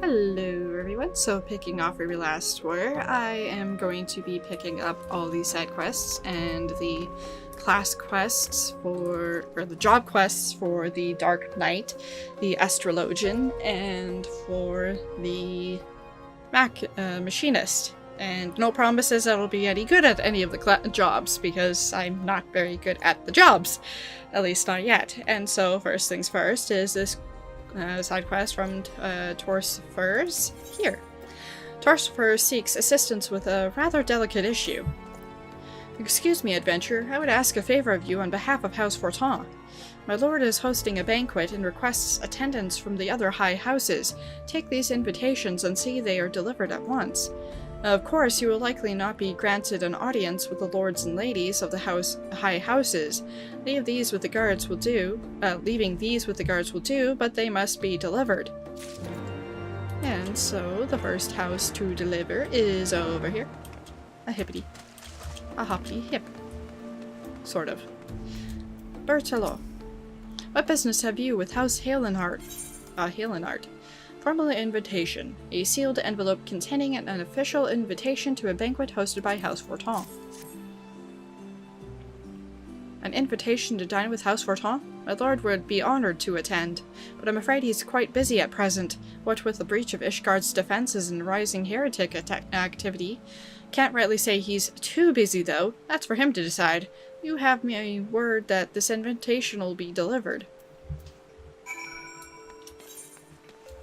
Hello everyone, so picking off where we last were, I am going to be picking up all the side quests and the class quests or the job quests for the Dark Knight, the Astrologian, and for the Machinist. And no promises that I'll be any good at any of the jobs, because I'm not very good at the jobs. At least not yet. And so first things first is this side quest from Torsfurs here. Torsfurs seeks assistance with a rather delicate issue. Excuse me, adventurer, I would ask a favor of you on behalf of House Fortin. My lord is hosting a banquet and requests attendance from the other high houses. Take these invitations and see they are delivered at once. Of course, you will likely not be granted an audience with the lords and ladies of the high houses. Leaving these with the guards will do, but they must be delivered. And so, the first house to deliver is over here. A hippity. A hoppity hip. Sort of. Berthelot. What business have you with House Halenhart? Formal invitation. A sealed envelope containing an official invitation to a banquet hosted by House Fortin. An invitation to dine with House Fortin? My lord would be honored to attend, but I'm afraid he's quite busy at present, what with the breach of Ishgard's defenses and rising heretic activity. Can't rightly say he's too busy, though. That's for him to decide. You have my word that this invitation will be delivered.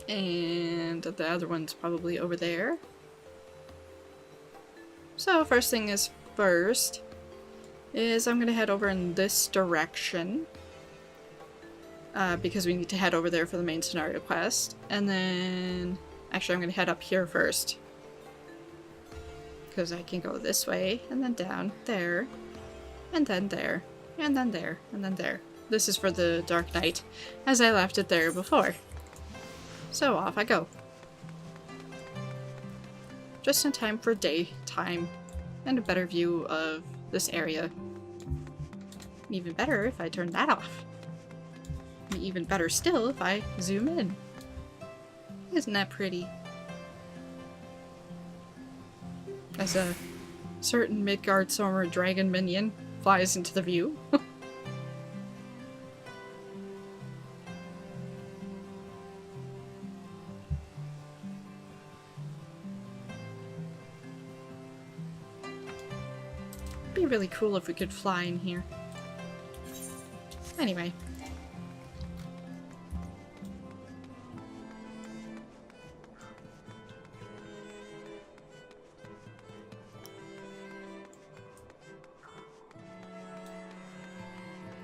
And the other one's probably over there. So first thing is first is I'm gonna head over in this direction. Because we need to head over there for the main scenario quest. And then actually I'm gonna head up here first. Because I can go this way and then down there. And then there. And then there. And then there. This is for the Dark Knight, as I left it there before. So off I go. Just in time for daytime and a better view of this area. Even better if I turn that off. And even better still if I zoom in. Isn't that pretty? As a certain Midgard Summer dragon minion flies into the view. Be really cool if we could fly in here. Anyway.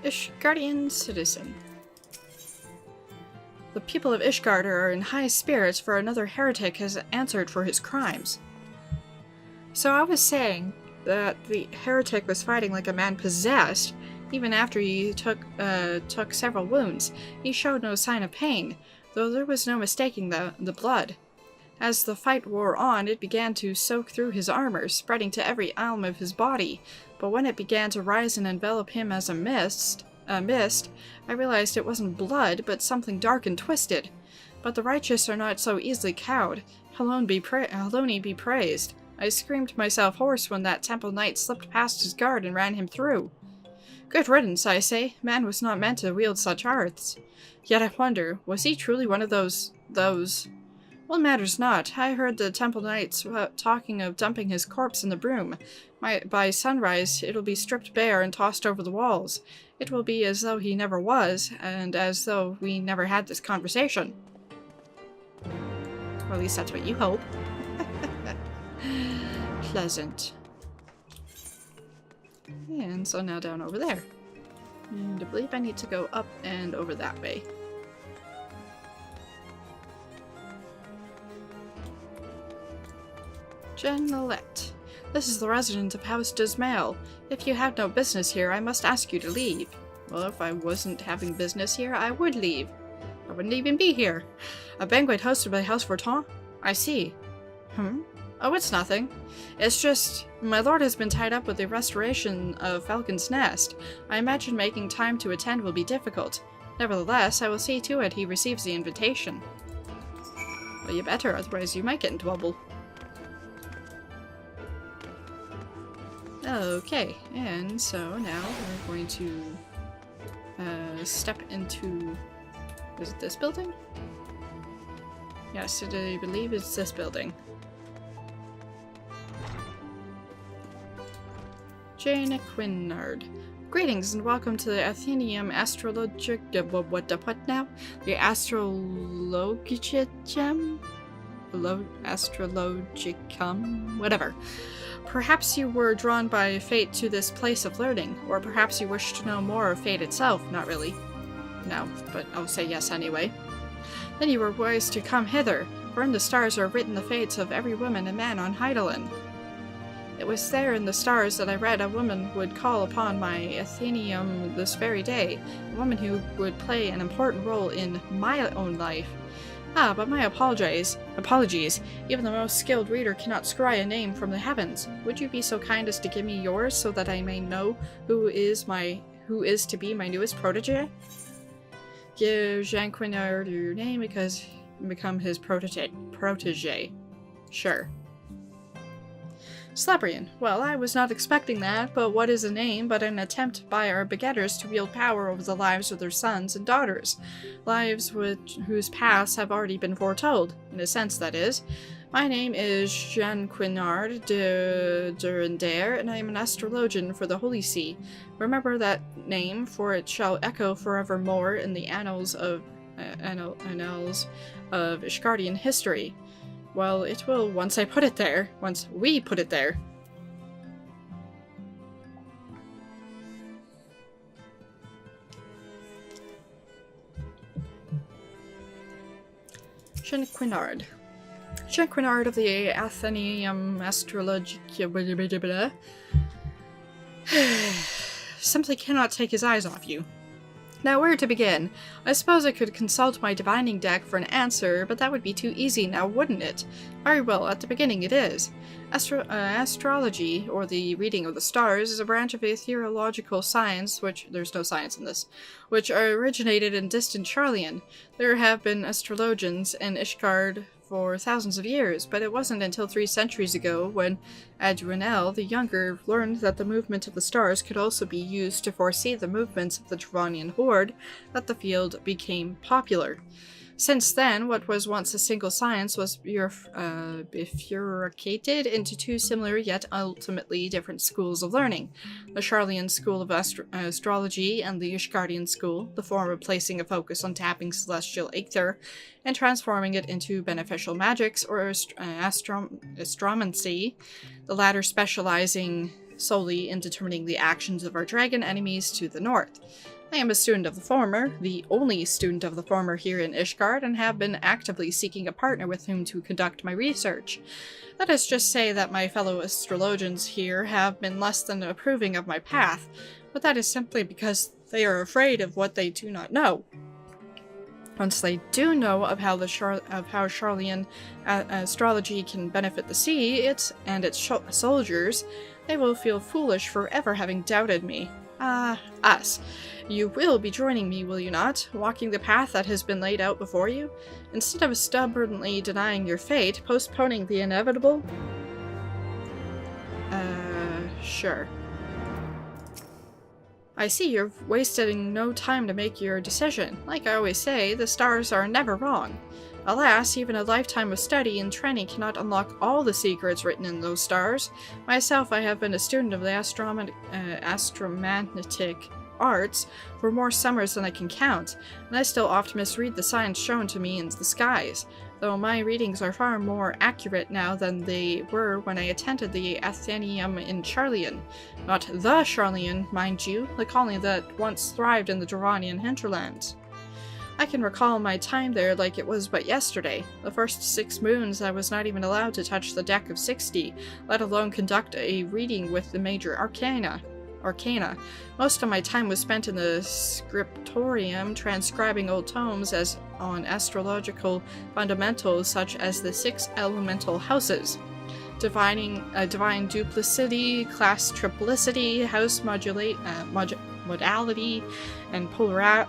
Ishgardian citizen. The people of Ishgard are in high spirits, for another heretic has answered for his crimes. So I was saying that the heretic was fighting like a man possessed. Even after he took several wounds, he showed no sign of pain, though there was no mistaking the blood. As the fight wore on, it began to soak through his armor, spreading to every atom of his body. But when it began to rise and envelop him as a mist, I realized it wasn't blood, but something dark and twisted. But the righteous are not so easily cowed. Alone be praised. I screamed myself hoarse when that Temple Knight slipped past his guard and ran him through. Good riddance, I say. Man was not meant to wield such arts. Yet I wonder, was he truly one of those... Well, matters not. I heard the Temple Knights talking of dumping his corpse in the broom. By sunrise, it'll be stripped bare and tossed over the walls. It will be as though he never was, and as though we never had this conversation. Or at least that's what you hope. Pleasant. And so now down over there. And I believe I need to go up and over that way. Genelette. This is the resident of House Dismail. If you have no business here, I must ask you to leave. Well, if I wasn't having business here, I would leave. I wouldn't even be here. A banquet hosted by House Fortin? I see. Oh, it's nothing. It's just, my lord has been tied up with the restoration of Falcon's Nest. I imagine making time to attend will be difficult. Nevertheless, I will see to it he receives the invitation. Well, you better, otherwise you might get into trouble. Okay, and so now we're going to step into... is it this building? Yes, I believe it's this building. Jane Quinnard. Greetings and welcome to the Athenium Astrologic... what now? The Astrologicum? Astrologicum? Whatever. Perhaps you were drawn by fate to this place of learning, or perhaps you wish to know more of fate itself. Not really. No, but I'll say yes anyway. Then you were wise to come hither, for in the stars are written the fates of every woman and man on Hydaelyn. It was there in the stars that I read a woman would call upon my Athenium this very day, a woman who would play an important role in my own life. Ah, but my apologies. Even the most skilled reader cannot scry a name from the heavens. Would you be so kind as to give me yours so that I may know who is to be my newest protege? Give Jean Quinnard your name because you become his protege. Sure. Slabrian. Well, I was not expecting that, but what is a name but an attempt by our begetters to wield power over the lives of their sons and daughters? Lives whose paths have already been foretold, in a sense, that is. My name is Jean Quinnard de Durandare, and I am an astrologian for the Holy See. Remember that name, for it shall echo forevermore in the annals of Ishgardian history. Well, it will once I put it there. Once we put it there. Jean Quinnard. Jean Quinnard of the Athenium Astrologian. Simply cannot take his eyes off you. Now, where to begin? I suppose I could consult my divining deck for an answer, but that would be too easy now, wouldn't it? Very well, at the beginning it is. Astrology, or the reading of the stars, is a branch of ethereological science, there's no science in this, which originated in distant Charlian. There have been astrologians in Ishgard for thousands of years, but it wasn't until 3 centuries ago when Adrianel the Younger learned that the movement of the stars could also be used to foresee the movements of the Trevanian horde that the field became popular. Since then, what was once a single science was bifurcated into 2 similar yet ultimately different schools of learning. The Charlian school of astrology and the Ishgardian school, the former placing a focus on tapping celestial ether and transforming it into beneficial magics or astromancy, the latter specializing solely in determining the actions of our dragon enemies to the north. I am a student of the former, the only student of the former here in Ishgard, and have been actively seeking a partner with whom to conduct my research. Let us just say that my fellow astrologians here have been less than approving of my path, but that is simply because they are afraid of what they do not know. Once they do know of how Charlian astrology can benefit the sea, and its soldiers, they will feel foolish for ever having doubted me. Us. You will be joining me, will you not? Walking the path that has been laid out before you? Instead of stubbornly denying your fate, postponing the inevitable? Sure. I see you're wasting no time to make your decision. Like I always say, the stars are never wrong. Alas, even a lifetime of study and training cannot unlock all the secrets written in those stars. Myself, I have been a student of the astromagnetic arts for more summers than I can count, and I still oft misread the signs shown to me in the skies, though my readings are far more accurate now than they were when I attended the Athenaeum in Charlian. Not the Charlian, mind you, the colony that once thrived in the Duranian hinterlands. I can recall my time there like it was but yesterday. The first 6 moons I was not even allowed to touch the deck of 60, let alone conduct a reading with the major arcana. Most of my time was spent in the scriptorium transcribing old tomes as on astrological fundamentals such as the 6 elemental houses. Divine duplicity, class triplicity, house modality, and polarity.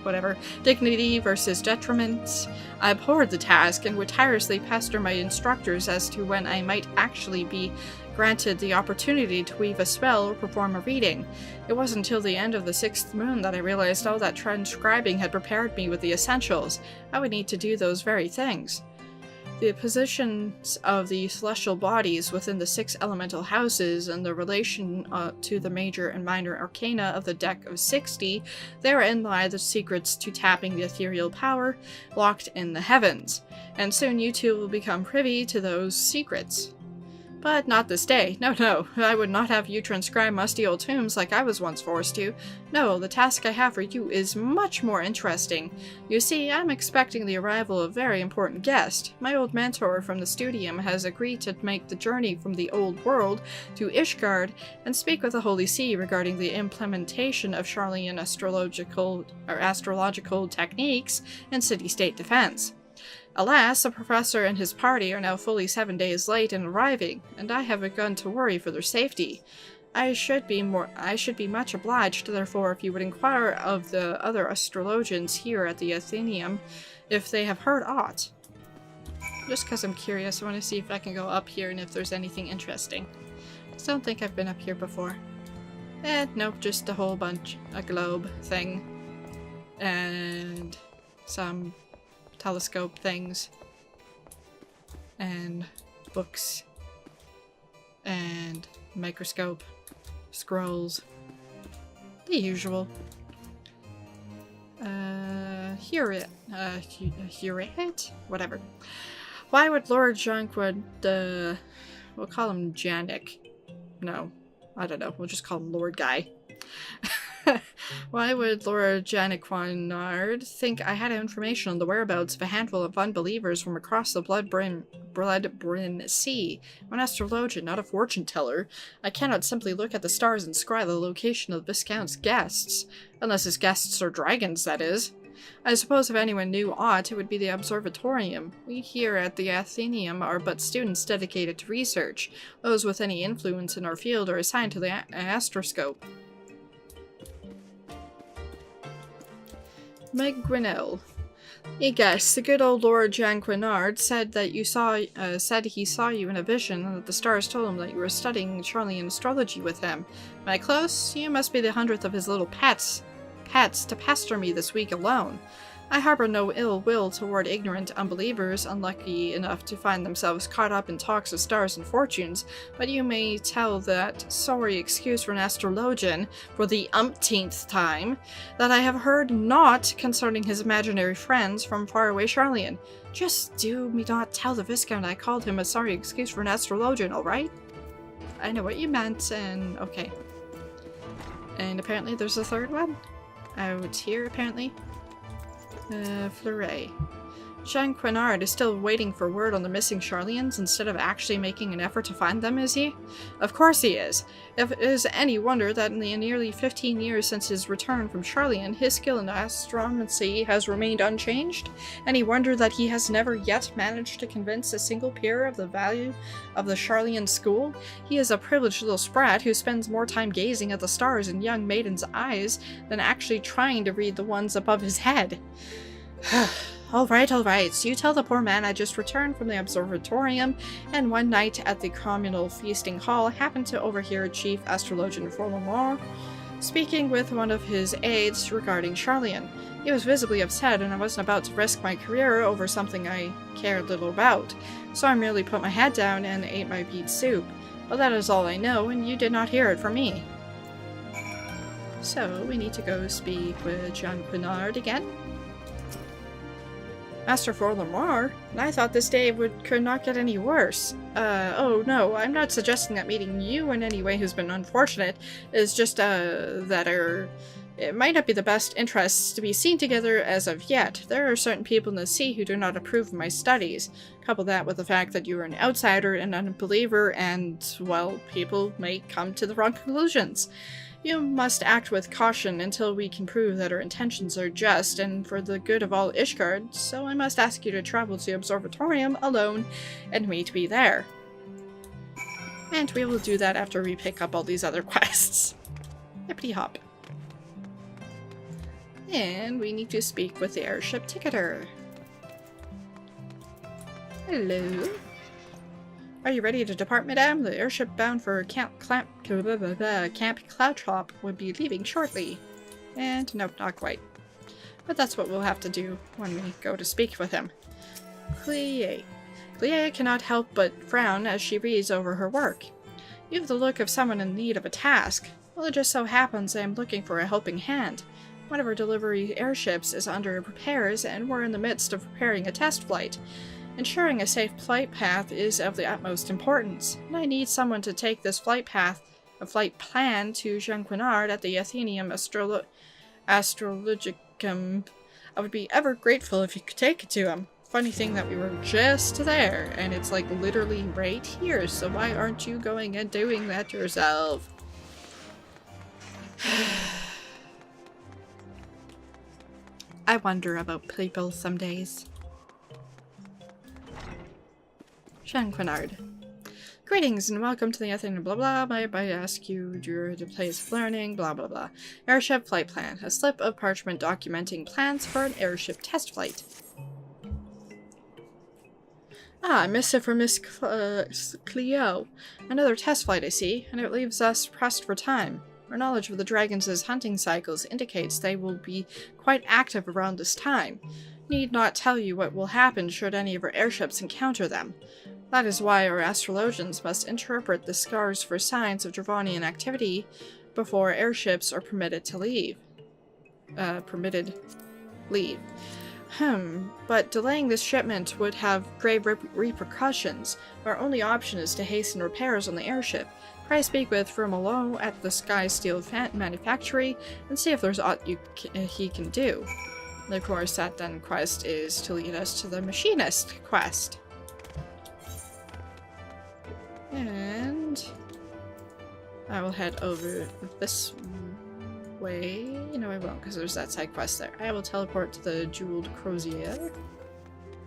whatever, dignity versus detriment. I abhorred the task and would tirelessly pester my instructors as to when I might actually be granted the opportunity to weave a spell or perform a reading. It wasn't until the end of the 6th moon that I realized all that transcribing had prepared me with the essentials. I would need to do those very things. The positions of the celestial bodies within the 6 elemental houses and the relation to the major and minor arcana of the deck of 60, therein lie the secrets to tapping the ethereal power locked in the heavens, and soon you too will become privy to those secrets. But not this day. No, no, I would not have you transcribe musty old tombs like I was once forced to. No, the task I have for you is much more interesting. You see, I'm expecting the arrival of a very important guest. My old mentor from the studium has agreed to make the journey from the old world to Ishgard and speak with the Holy See regarding the implementation of Charlian astrological techniques in city-state defense. Alas, the professor and his party are now fully 7 days late in arriving, and I have begun to worry for their safety. I should be much obliged, therefore, if you would inquire of the other astrologians here at the Athenaeum if they have heard aught. Just because I'm curious, I want to see if I can go up here and if there's anything interesting. I don't think I've been up here before. Nope, just a whole bunch. A globe thing. And some telescope things, and books, and microscope, scrolls, the usual. Hear it? Whatever. Why would Lord Jankwood, we'll call him Janik. No, I don't know, we'll just call him Lord Guy. Why would Lord Janikwanard think I had information on the whereabouts of a handful of unbelievers from across the Bloodbryn Sea? I'm an astrologian, not a fortune-teller. I cannot simply look at the stars and scry the location of the Viscount's guests. Unless his guests are dragons, that is. I suppose if anyone knew aught, it would be the Observatorium. We here at the Athenaeum are but students dedicated to research. Those with any influence in our field are assigned to the astroscope. Meg Grinnell. Yes, the good old Lord Janquinard said that he saw you in a vision, and that the stars told him that you were studying Charlian astrology with him. Am I close? You must be the 100th of his little pets to pester me this week alone. I harbor no ill will toward ignorant unbelievers unlucky enough to find themselves caught up in talks of stars and fortunes, but you may tell that sorry excuse for an astrologian, for the umpteenth time, that I have heard naught concerning his imaginary friends from faraway Charlian. Just do me not tell the Viscount I called him a sorry excuse for an astrologian, alright? I know what you meant, and okay. And apparently there's a third one? Out here, apparently. Fleuret. Jean Quinard is still waiting for word on the missing Charlians instead of actually making an effort to find them, is he? Of course he is. If it is any wonder that in the nearly 15 years since his return from Charlian, his skill in astromancy has remained unchanged? Any wonder that he has never yet managed to convince a single peer of the value of the Charlian school? He is a privileged little sprat who spends more time gazing at the stars in young maidens' eyes than actually trying to read the ones above his head. Alright, so you tell the poor man I just returned from the Observatorium, and one night at the communal feasting hall happened to overhear Chief Astrologian Forlamore speaking with one of his aides regarding Charlian. He was visibly upset, and I wasn't about to risk my career over something I cared little about, so I merely put my head down and ate my beet soup. Well, that is all I know, and you did not hear it from me. So, we need to go speak with Jean Quinard again. Master Forlamore? I thought this day could not get any worse. Oh no, I'm not suggesting that meeting you in any way has been unfortunate. It's just, it might not be the best interests to be seen together as of yet. There are certain people in the sea who do not approve of my studies. Couple that with the fact that you are an outsider and an unbeliever, and, well, people may come to the wrong conclusions. You must act with caution until we can prove that our intentions are just and for the good of all Ishgard, so I must ask you to travel to the Observatorium alone and meet me there. And we will do that after we pick up all these other quests. Hippity hop. And we need to speak with the airship ticketer. Hello. Are you ready to depart, madame? The airship bound for Camp Cloudtop would be leaving shortly. And nope, not quite. But that's what we'll have to do when we go to speak with him. Clea. Clea cannot help but frown as she reads over her work. You have the look of someone in need of a task. Well, it just so happens I am looking for a helping hand. One of our delivery airships is under repairs, and we're in the midst of preparing a test flight. Ensuring a safe flight path is of the utmost importance, and I need someone to take this flight plan to Jean Quinard at the Athenaeum Astrologicum. I would be ever grateful if you could take it to him. Funny thing that we were just there, and it's like literally right here, so why aren't you going and doing that yourself? I wonder about people some days. Jean Quinard. Greetings and welcome to the Athenaeum blah blah. I ask you your place of learning blah blah blah. Airship flight plan. A slip of parchment documenting plans for an airship test flight. Ah, a missive for Miss Cleo. Another test flight, I see, and it leaves us pressed for time. Our knowledge of the dragons' hunting cycles indicates they will be quite active around this time. Need not tell you what will happen should any of our airships encounter them. That is why our astrologians must interpret the scars for signs of Dravonian activity before airships are permitted to leave. But delaying this shipment would have grave repercussions. Our only option is to hasten repairs on the airship. Pray speak with Firmalo at the Sky Steel Manufactory and see if there's aught he can do. And of course, that then quest is to lead us to the Machinist quest. And I will head over this way. No, I won't, because there's that side quest there. I will teleport to the Jeweled Crozier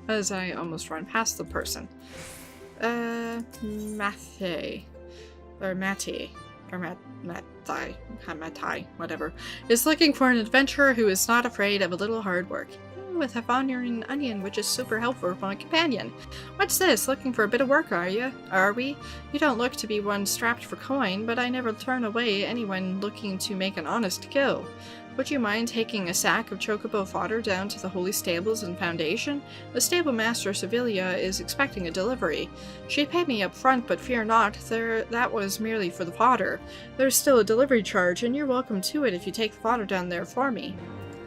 as I almost run past the person. Mathai, whatever, is looking for an adventurer who is not afraid of a little hard work. With a Havanian onion, which is super helpful for my companion. What's this? Looking for a bit of work, are you? Are we? You don't look to be one strapped for coin, but I never turn away anyone looking to make an honest kill. Would you mind taking a sack of chocobo fodder down to the Holy Stables and Foundation? The stable master Sevilla is expecting a delivery. She paid me up front, but fear not, that was merely for the fodder. There's still a delivery charge, and you're welcome to it if you take the fodder down there for me.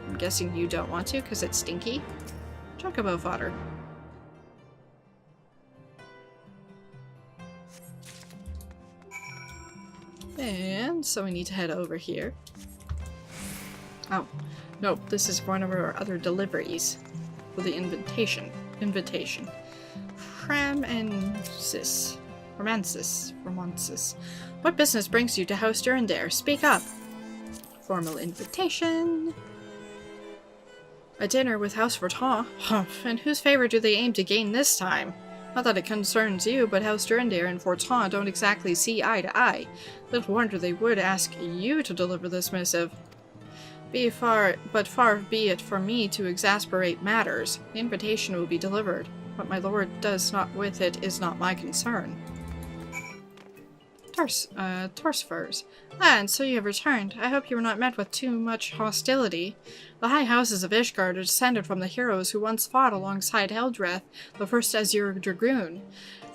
I'm guessing you don't want to, because it's stinky. Chocobo fodder. And so we need to head over here. Oh, nope, this is one of our other deliveries. For the invitation. Romances. What business brings you to House Durandare? Speak up. Formal invitation. A dinner with House Verton? Humph, and whose favor do they aim to gain this time? Not that it concerns you, but House Durandare and Forton don't exactly see eye to eye. Little wonder they would ask you to deliver this missive. Far be it from me to exasperate matters. The invitation will be delivered. What my lord does not with it is not my concern. Torsfurs. Ah, and so you have returned. I hope you were not met with too much hostility. The high houses of Ishgard are descended from the heroes who once fought alongside Heldreth, the first Azure Dragoon.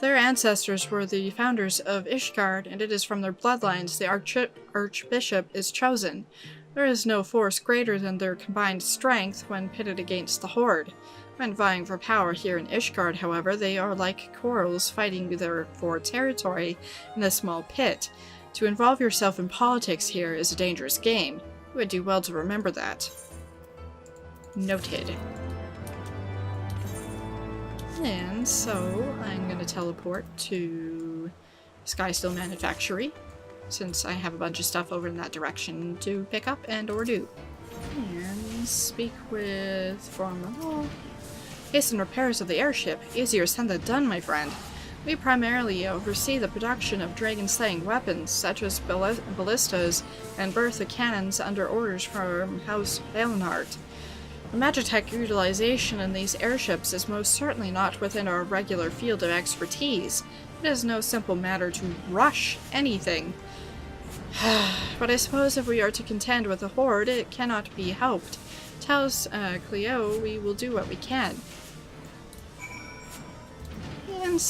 Their ancestors were the founders of Ishgard, and it is from their bloodlines the Archbishop is chosen. There is no force greater than their combined strength when pitted against the Horde. When vying for power here in Ishgard, however, they are like corals fighting for territory in a small pit. To involve yourself in politics here is a dangerous game. You would do well to remember that. Noted. And so, I'm going to teleport to Skysteel Manufactory, since I have a bunch of stuff over in that direction to pick up and or do. And speak with Formal. Hasten repairs of the airship. Easier said than done, my friend. We primarily oversee the production of dragon-slaying weapons, such as ballistas, and berth the cannons under orders from House Leonhardt. The magitech utilization in these airships is most certainly not within our regular field of expertise. It is no simple matter to rush anything. But I suppose if we are to contend with the Horde, it cannot be helped. Tells Cleo we will do what we can. And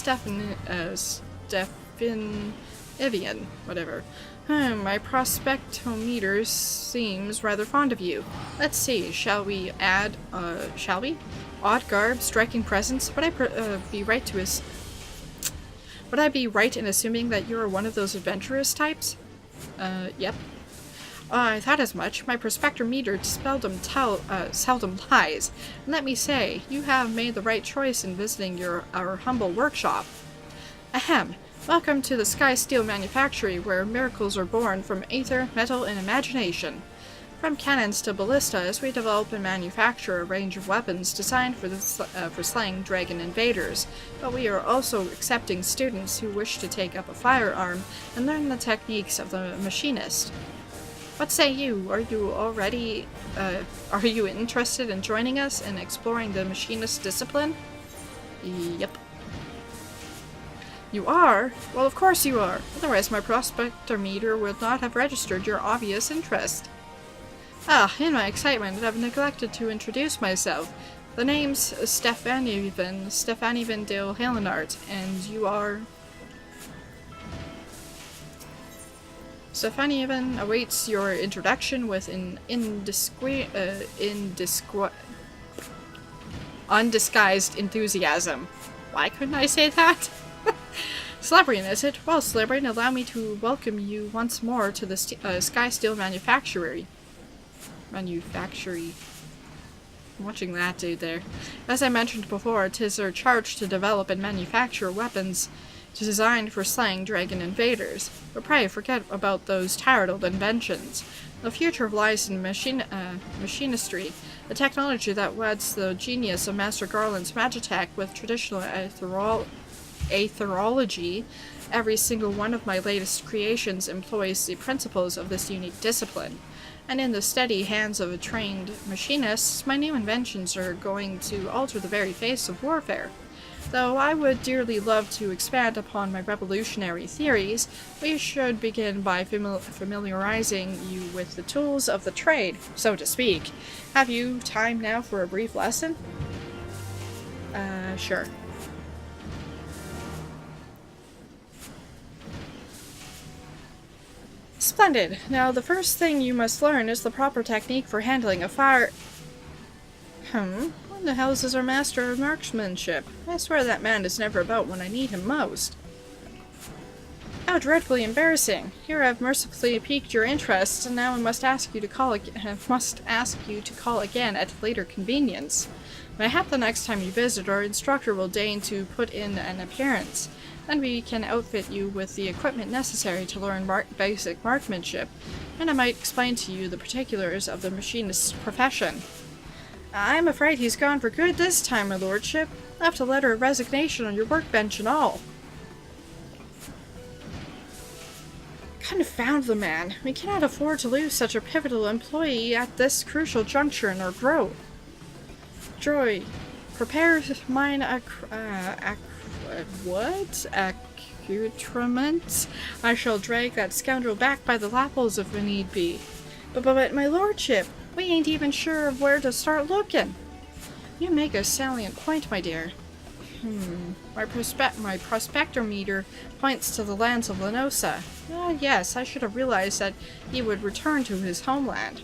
Evian, whatever. My prospectometer seems rather fond of you. Let's see, shall we? Odd garb, striking presence. Would I be right in assuming that you are one of those adventurous types? Yep. I thought as much. My prospectometer seldom lies. And let me say, you have made the right choice in visiting our humble workshop. Ahem. Welcome to the Sky Steel Manufactory, where miracles are born from aether, metal, and imagination. From cannons to ballistas, we develop and manufacture a range of weapons designed for slaying dragon invaders, but we are also accepting students who wish to take up a firearm and learn the techniques of the Machinist. What say you? Are you interested in joining us in exploring the Machinist discipline? Yep. You are? Well, of course you are. Otherwise my prospectometer would not have registered your obvious interest. In my excitement, I've neglected to introduce myself. The name's Stephanie Van de Helenart, and you are... Stephanie Van awaits your introduction with an undisguised enthusiasm. Why couldn't I say that? Celebrian, is it? Well, Celebrian, allow me to welcome you once more to the Sky Steel Manufactory. I'm watching that dude there. As I mentioned before, 'tis our charge to develop and manufacture weapons designed for slaying dragon invaders. But pray, forget about those tired old inventions. The future lies in machinistry, a technology that weds the genius of Master Garland's magitech with traditional aetherology. Every single one of my latest creations employs the principles of this unique discipline. And in the steady hands of a trained machinist, my new inventions are going to alter the very face of warfare. Though I would dearly love to expand upon my revolutionary theories, we should begin by familiarizing you with the tools of the trade, so to speak. Have you time now for a brief lesson? Sure. Splendid. Now, the first thing you must learn is the proper technique for handling a fire... What the hell is our master of marksmanship? I swear that man is never about when I need him most. How dreadfully embarrassing. Here I've mercifully piqued your interest, and now I must ask you to call again at a later convenience. Mayhap the next time you visit, our instructor will deign to put in an appearance. Then we can outfit you with the equipment necessary to learn basic marksmanship, and I might explain to you the particulars of the machinist's profession. I'm afraid he's gone for good this time, my lordship. Left a letter of resignation on your workbench and all. Confound the man. We cannot afford to lose such a pivotal employee at this crucial juncture in our growth. Joy, prepare mine accoutrements. I shall drag that scoundrel back by the lapels if need be. But my lordship, we ain't even sure of where to start looking. You make a salient point, my dear. My prospectometer points to the lands of Lenosa. Yes, I should have realized that he would return to his homeland.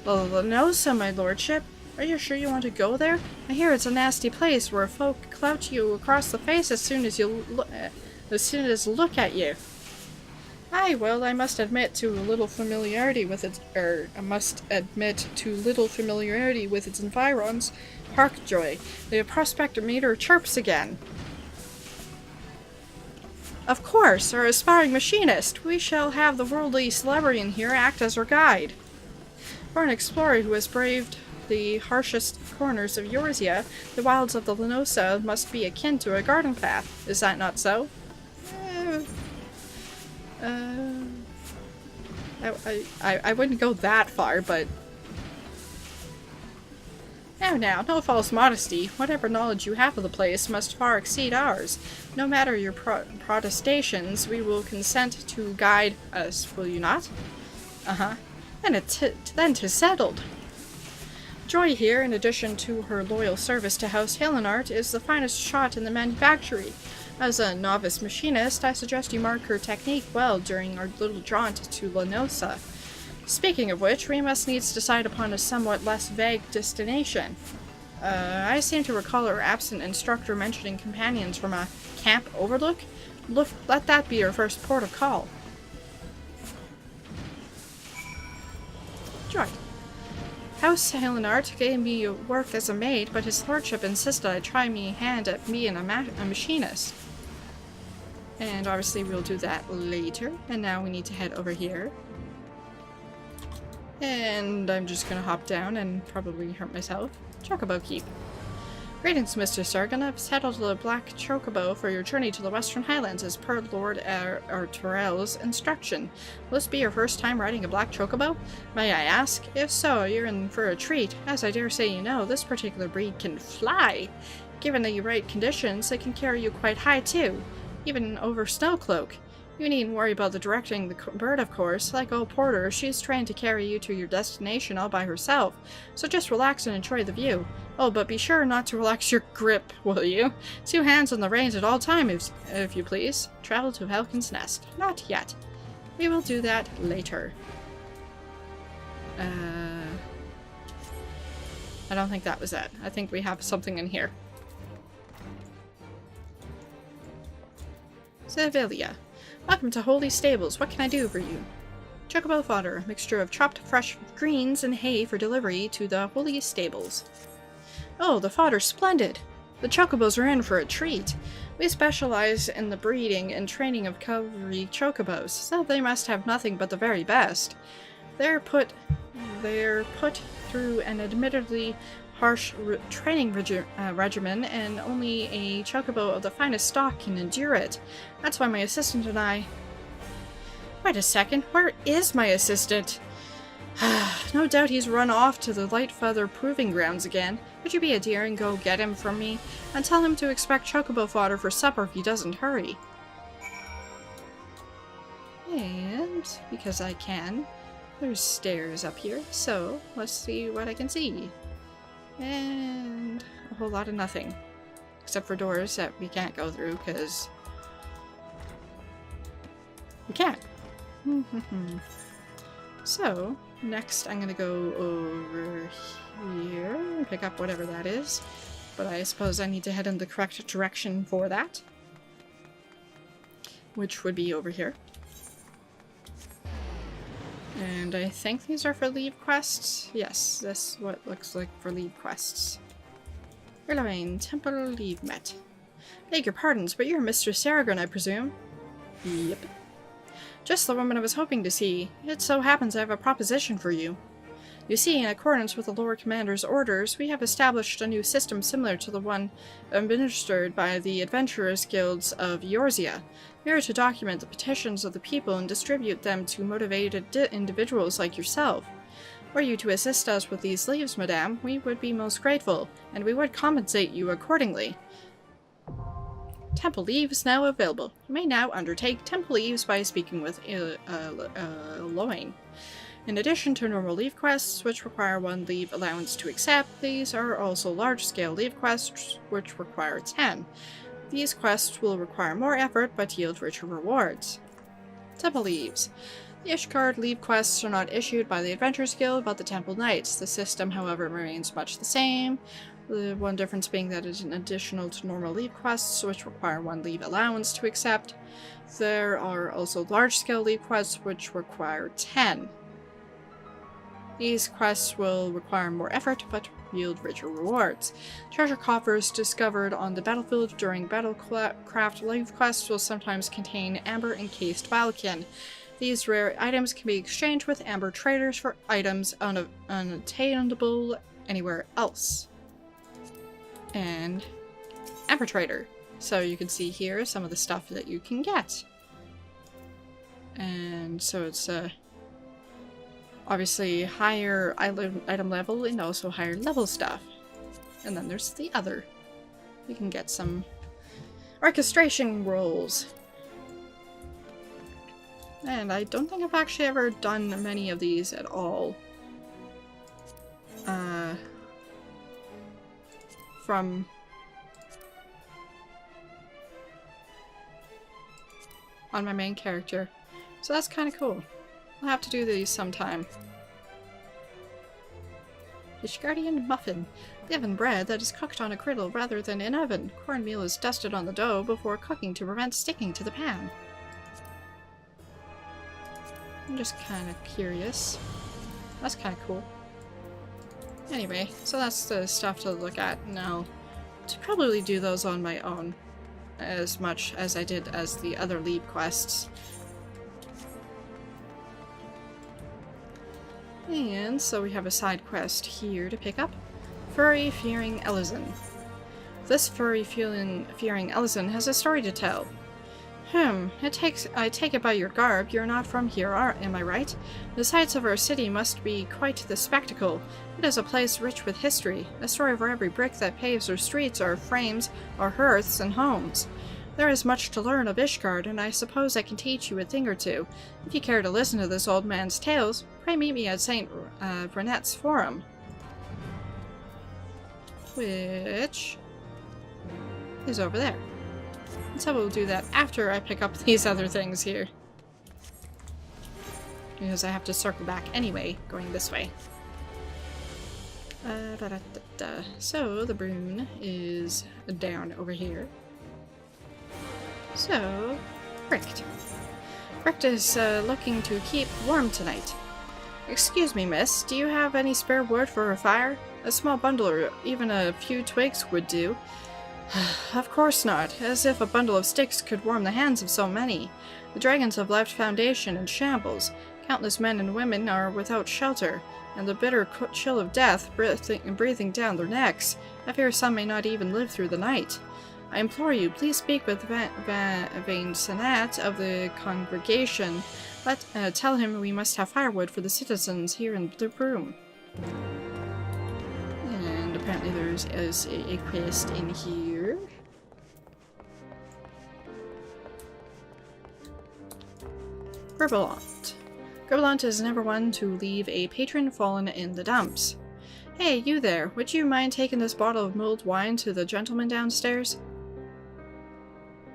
Lenosa, my lordship? Are you sure you want to go there? I hear it's a nasty place where folk clout you across the face as soon as look at you. Aye, well, I must admit to little familiarity with its environs. Hark, Joy, the prospectometer chirps again. Of course, our aspiring machinist. We shall have the worldly Celebrian here act as our guide. For an explorer who has braved the harshest corners of Eorzea, the wilds of the Lenosa must be akin to a garden path. Is that not so? I wouldn't go that far, but... Now, no false modesty. Whatever knowledge you have of the place must far exceed ours. No matter your protestations, we will consent to guide us, will you not? Uh-huh. Then 'tis settled. Joy here, in addition to her loyal service to House Halenart, is the finest shot in the manufactory. As a novice machinist, I suggest you mark her technique well during our little jaunt to Lenosa. Speaking of which, we must needs decide upon a somewhat less vague destination. I seem to recall our absent instructor mentioning companions from a camp overlook. Let that be your first port of call. Joy. House Halenart gave me work as a maid, but his lordship insisted I try me hand at being a machinist. And obviously we'll do that later. And now we need to head over here. And I'm just gonna hop down and probably hurt myself. Chocobo Keep. Greetings, Mr. Sargon. I've settled a black chocobo for your journey to the Western Highlands as per Lord Arturel's instruction. Will this be your first time riding a black chocobo? May I ask? If so, you're in for a treat. As I dare say you know, this particular breed can fly. Given the right conditions, it can carry you quite high too, even over Snowcloak. You needn't worry about the directing the bird, of course. Like old Porter, she's trained to carry you to your destination all by herself, so just relax and enjoy the view. Oh, but be sure not to relax your grip, will you? 2 hands on the reins at all times, if you please. Travel to Helkin's Nest. Not yet. We will do that later. I don't think that was it. I think we have something in here. Sevilla. Welcome to Holy Stables. What can I do for you? Chocobo fodder, mixture of chopped fresh greens and hay for delivery to the Holy Stables. Oh, the fodder's splendid! The chocobos are in for a treat. We specialize in the breeding and training of cavalry chocobos, so they must have nothing but the very best. They're put through an admittedly harsh training regimen, and only a chocobo of the finest stock can endure it. That's why my assistant and I... Wait a second, where is my assistant? No doubt he's run off to the Light Feather Proving Grounds again. Would you be a dear and go get him from me? And tell him to expect chocobo fodder for supper if he doesn't hurry. And, because I can, there's stairs up here, so let's see what I can see. And a whole lot of nothing. Except for doors that we can't go through, because we can't. So, next I'm gonna go over here and pick up whatever that is. But I suppose I need to head in the correct direction for that. Which would be over here. And I think these are for leave quests. Yes, that's what it looks like for leave quests. Erlaine, Temple Levequests. Beg your pardons, but you're Mr. Sargon, I presume? Yep. Just the woman I was hoping to see. It so happens I have a proposition for you. You see, in accordance with the Lord Commander's orders, we have established a new system similar to the one administered by the Adventurers Guilds of Eorzea. We are to document the petitions of the people and distribute them to motivated individuals like yourself. Were you to assist us with these leaves, madame, we would be most grateful, and we would compensate you accordingly. Temple leaves now available. You may now undertake temple leaves by speaking with Loin. In addition to normal leave quests, which require 1 leave allowance to accept, these are also large-scale leave quests, which require 10. These quests will require more effort, but yield richer rewards. Temple leaves. The Ishgard leave quests are not issued by the Adventurers Guild, but the Temple Knights. The system, however, remains much the same. The one difference being that it is an additional to normal leave quests, which require 1 leave allowance to accept. There are also large-scale leave quests, which require 10. These quests will require more effort, but yield richer rewards. Treasure coffers discovered on the battlefield during battlecraft leave quests will sometimes contain amber-encased Valken. These rare items can be exchanged with amber traders for items unattainable anywhere else. And Arbitrator. So you can see here some of the stuff that you can get. And so it's obviously higher item level and also higher level stuff. And then there's the other. You can get some orchestration rolls. And I don't think I've actually ever done many of these at all. From on my main character. So that's kind of cool. I'll have to do these sometime. Ishgardian muffin. The oven bread that is cooked on a griddle rather than in oven. Cornmeal is dusted on the dough before cooking to prevent sticking to the pan. I'm just kind of curious. That's kind of cool. Anyway, so that's the stuff to look at now. To probably do those on my own, as much as I did as the other Levequests. And so we have a side quest here to pick up. Furry Fearing Ellison. This furry fearing Ellison has a story to tell. I take it by your garb, you're not from here, am I right? The sights of our city must be quite the spectacle. It is a place rich with history, a story for every brick that paves our streets, our frames, our hearths and homes. There is much to learn of Ishgard, and I suppose I can teach you a thing or two. If you care to listen to this old man's tales, pray meet me at St. Renette's Forum. Which is over there. So we'll do that after I pick up these other things here. Because I have to circle back anyway, going this way. So the broom is down over here. So, Fricht. Fricht is looking to keep warm tonight. Excuse me, miss, do you have any spare wood for a fire? A small bundle or even a few twigs would do. Of course not, as if a bundle of sticks could warm the hands of so many. The dragons have left Foundation in shambles. Countless men and women are without shelter, and the bitter chill of death breathing down their necks. I fear some may not even live through the night. I implore you, please speak with Vain Senat of the congregation. Tell him we must have firewood for the citizens here in the room. And apparently there's a quest in here. Gribbelant. Gribbelant is never one to leave a patron fallen in the dumps. Hey, you there, would you mind taking this bottle of mulled wine to the gentleman downstairs?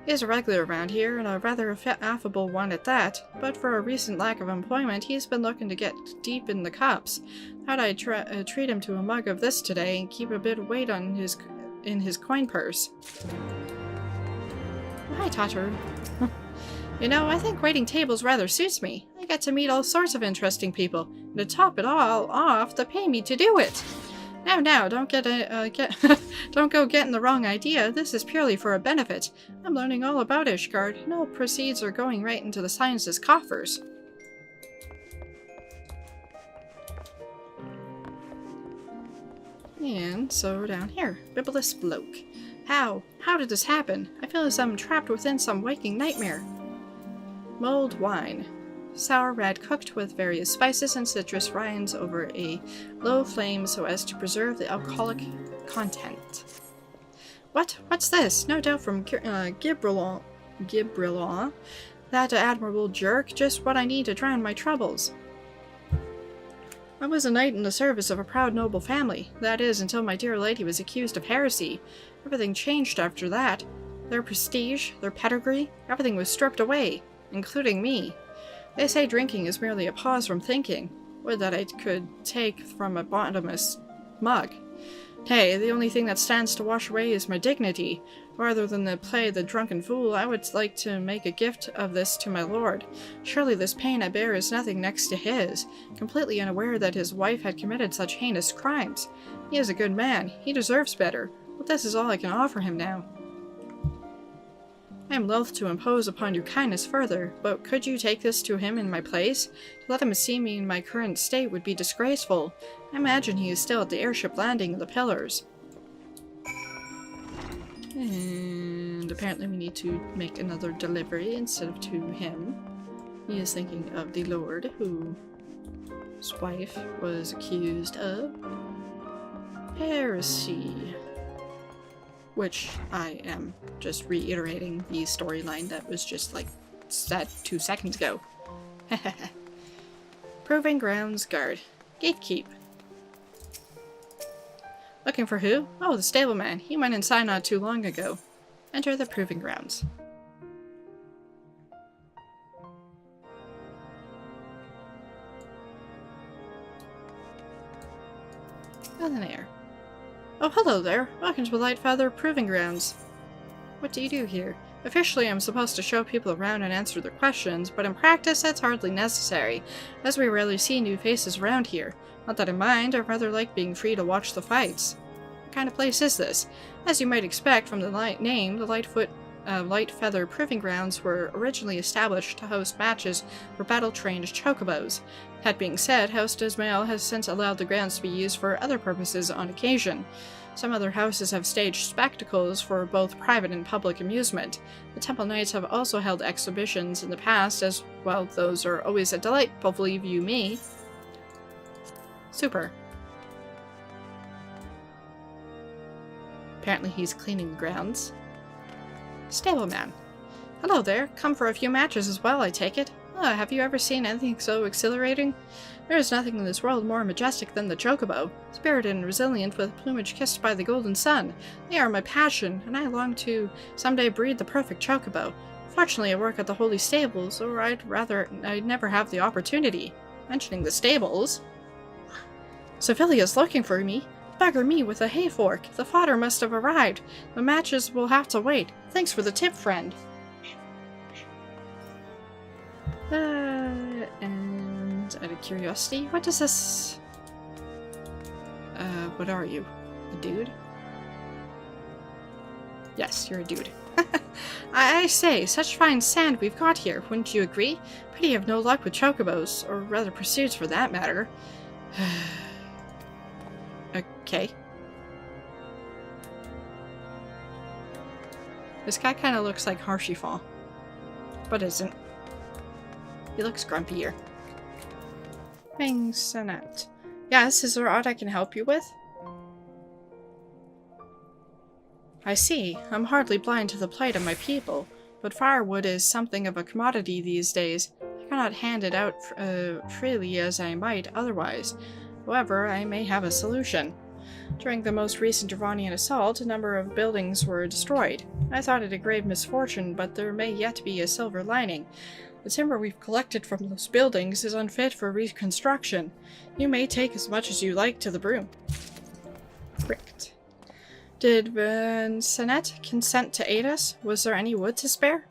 He's a regular around here, and a rather affable one at that, but for a recent lack of employment, he's been looking to get deep in the cups. Thought I'd treat him to a mug of this today and keep a bit of weight on in his coin purse. Hi, Totter. You know, I think waiting tables rather suits me. I get to meet all sorts of interesting people, and to top it all off, they pay me to do it. Now, don't don't go getting the wrong idea. This is purely for a benefit. I'm learning all about Ishgard, and all proceeds are going right into the science's coffers. And so down here, Bibulus bloke. How did this happen? I feel as I'm trapped within some waking nightmare. Mulled wine. Sour red cooked with various spices and citrus rinds over a low flame so as to preserve the alcoholic content. What's this? No doubt from Gibrilon. That admirable jerk, just what I need to drown my troubles. I was a knight in the service of a proud noble family. That is, until my dear lady was accused of heresy. Everything changed after that. Their prestige, their pedigree, everything was stripped away, including me. They say drinking is merely a pause from thinking. Would that I could take from a bottomless mug. Hey, the only thing that stands to wash away is my dignity. Rather than to play the drunken fool, I would like to make a gift of this to my lord. Surely this pain I bear is nothing next to his, completely unaware that his wife had committed such heinous crimes. He is a good man. He deserves better. But this is all I can offer him now. I am loath to impose upon your kindness further, but could you take this to him in my place? To let him see me in my current state would be disgraceful. I imagine he is still at the airship landing of the Pillars. And apparently we need to make another delivery instead of to him. He is thinking of the Lord, whose wife was accused of heresy. Which I am just reiterating the storyline that was just like said 2 seconds ago. Proving Grounds Guard. Gatekeep. Looking for who? Oh, the stableman. He went inside not too long ago. Enter the Proving Grounds. An air. Oh, hello there. Welcome to the Lightfeather Proving Grounds. What do you do here? Officially, I'm supposed to show people around and answer their questions, but in practice, that's hardly necessary, as we rarely see new faces around here. Not that I mind, I rather like being free to watch the fights. What kind of place is this? As you might expect from the name, the Lightfeather Proving Grounds were originally established to host matches for battle-trained chocobos. That being said, House Dismail has since allowed the grounds to be used for other purposes on occasion. Some other houses have staged spectacles for both private and public amusement. The Temple Knights have also held exhibitions in the past, as well those are always a delight, believe you me. Super. Apparently he's cleaning the grounds. Stableman. Hello there. Come for a few matches as well, I take it. Have you ever seen anything so exhilarating? There is nothing in this world more majestic than the chocobo. Spirited and resilient, with plumage kissed by the golden sun. They are my passion, and I long to someday breed the perfect chocobo. Fortunately, I work at the holy stables, or I'd never have the opportunity. Mentioning the stables. Sevilia's looking for me. Bugger me with a hay fork. The fodder must have arrived. The matches will have to wait. Thanks for the tip, friend. And out of curiosity, what does this... what are you? A dude? Yes, you're a dude. I say, such fine sand we've got here, wouldn't you agree? Pity you have no luck with chocobos, or rather pursuits for that matter. Okay. This guy kind of looks like Harshifon, but isn't. He looks grumpier. Thanks, Annette. Yes, is there aught I can help you with? I see. I'm hardly blind to the plight of my people, but firewood is something of a commodity these days. I cannot hand it out freely as I might otherwise. However, I may have a solution. During the most recent Iranian assault, a number of buildings were destroyed. I thought it a grave misfortune, but there may yet be a silver lining. The timber we've collected from those buildings is unfit for reconstruction. You may take as much as you like to the broom. Correct. Did Vincent consent to aid us? Was there any wood to spare?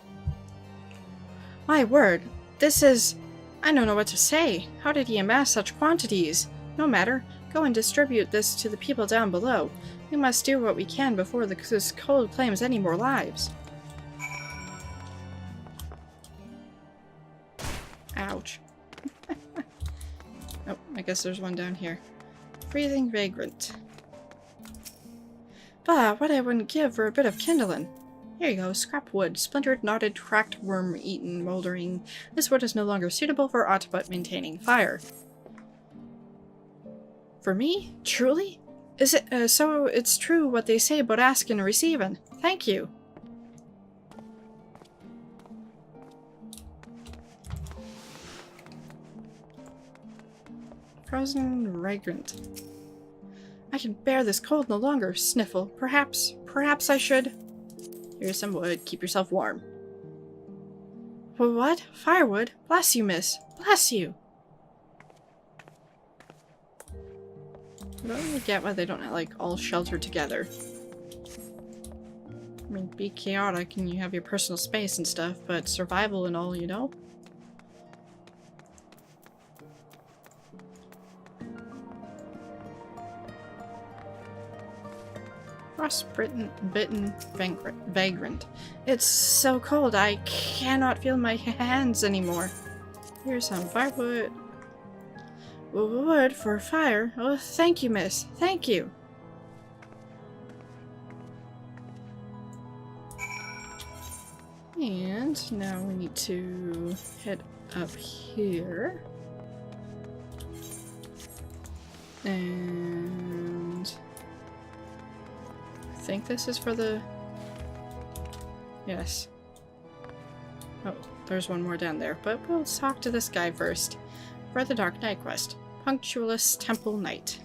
My word, this is... I don't know what to say. How did he amass such quantities? No matter. Go and distribute this to the people down below. We must do what we can before this cold claims any more lives. Ouch. Oh, I guess there's one down here. Breathing vagrant. Bah, what I wouldn't give for a bit of kindling. Here you go, scrap wood. Splintered, knotted, cracked, worm-eaten, mouldering. This wood is no longer suitable for aught but maintaining fire. For me? Truly? Is it, so it's true what they say about asking and receiving. Thank you. Frozen vagrant. I can bear this cold no longer. Sniffle. Perhaps I should. Here's some wood. Keep yourself warm. What? Firewood? Bless you, miss. Bless you. I don't really get why they don't like all shelter together. I mean, be chaotic and you have your personal space and stuff, but survival and all, you know? frostbitten vagrant. It's so cold, I cannot feel my hands anymore. Here's some firewood. Wood for fire. Oh, thank you, miss. Thank you. And now we need to head up here. And I think this is for the... Yes. Oh, there's one more down there, but we'll talk to this guy first. For the Dark Knight quest. Punctualist Temple Knight.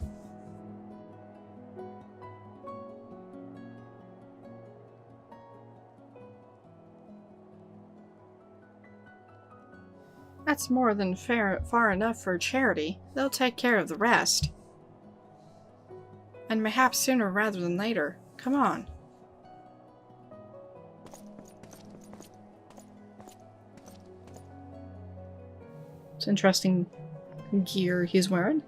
That's more than far enough for charity. They'll take care of the rest. And perhaps sooner rather than later. Come on. It's interesting gear he's wearing.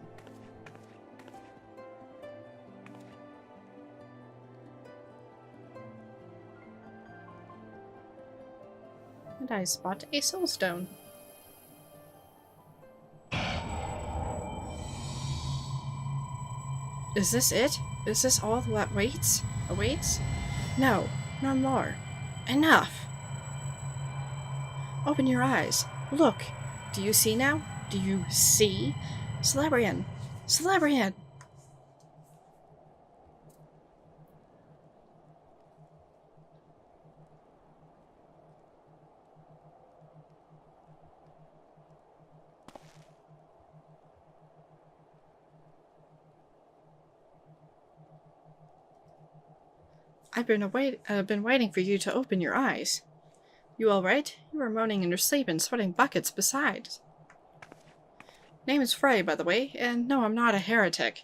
And I spot a soulstone. Is this it? Is this all that awaits? No, no more. Enough! Open your eyes. Look. Do you see now? Do you see? Celebrian! Celebrian! I've been waiting for you to open your eyes. You all right? You were moaning in your sleep and sweating buckets besides. Name is Frey, by the way, and no, I'm not a heretic.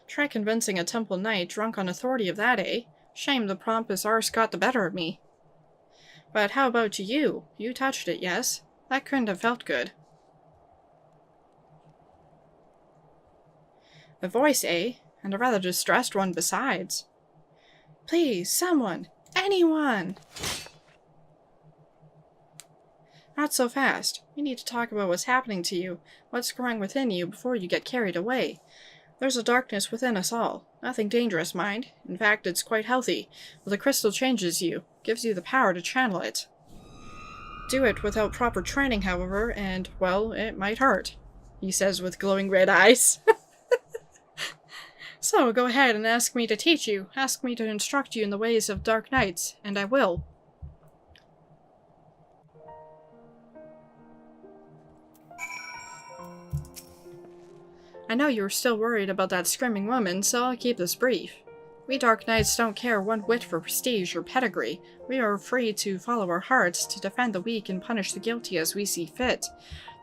Try convincing a temple knight drunk on authority of that, eh? Shame the pompous arse got the better of me. But how about you? You touched it, yes? That couldn't have felt good. A voice, eh? And a rather distressed one besides. Please, someone! Anyone! Not so fast. We need to talk about what's happening to you, what's growing within you before you get carried away. There's a darkness within us all. Nothing dangerous, mind. In fact, it's quite healthy. Well, the crystal changes you, gives you the power to channel it. Do it without proper training, however, and, well, it might hurt, he says with glowing red eyes. So, go ahead and ask me to teach you. Ask me to instruct you in the ways of dark knights, and I will. I know you're still worried about that screaming woman, so I'll keep this brief. We Dark Knights don't care one whit for prestige or pedigree. We are free to follow our hearts, to defend the weak and punish the guilty as we see fit.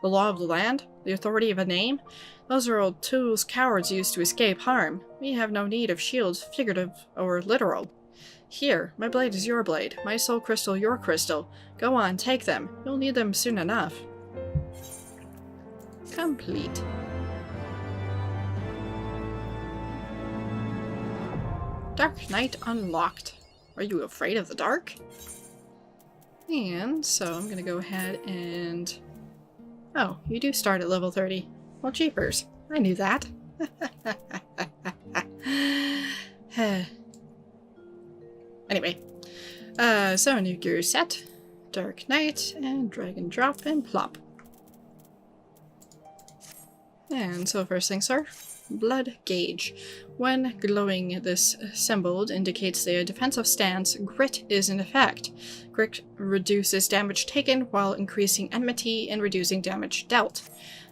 The law of the land? The authority of a name? Those are old tools cowards use to escape harm. We have no need of shields, figurative or literal. Here, my blade is your blade, my soul crystal your crystal. Go on, take them. You'll need them soon enough. Complete. Dark Knight unlocked. Are you afraid of the dark? And so I'm gonna go ahead and... Oh, you do start at level 30. Well, jeepers. I knew that. Anyway. So a new gear set. Dark Knight, and drag and drop and plop. And so first things are blood gauge. When glowing, this symbol indicates their defensive stance. Grit is in effect. Grit reduces damage taken while increasing enmity and reducing damage dealt.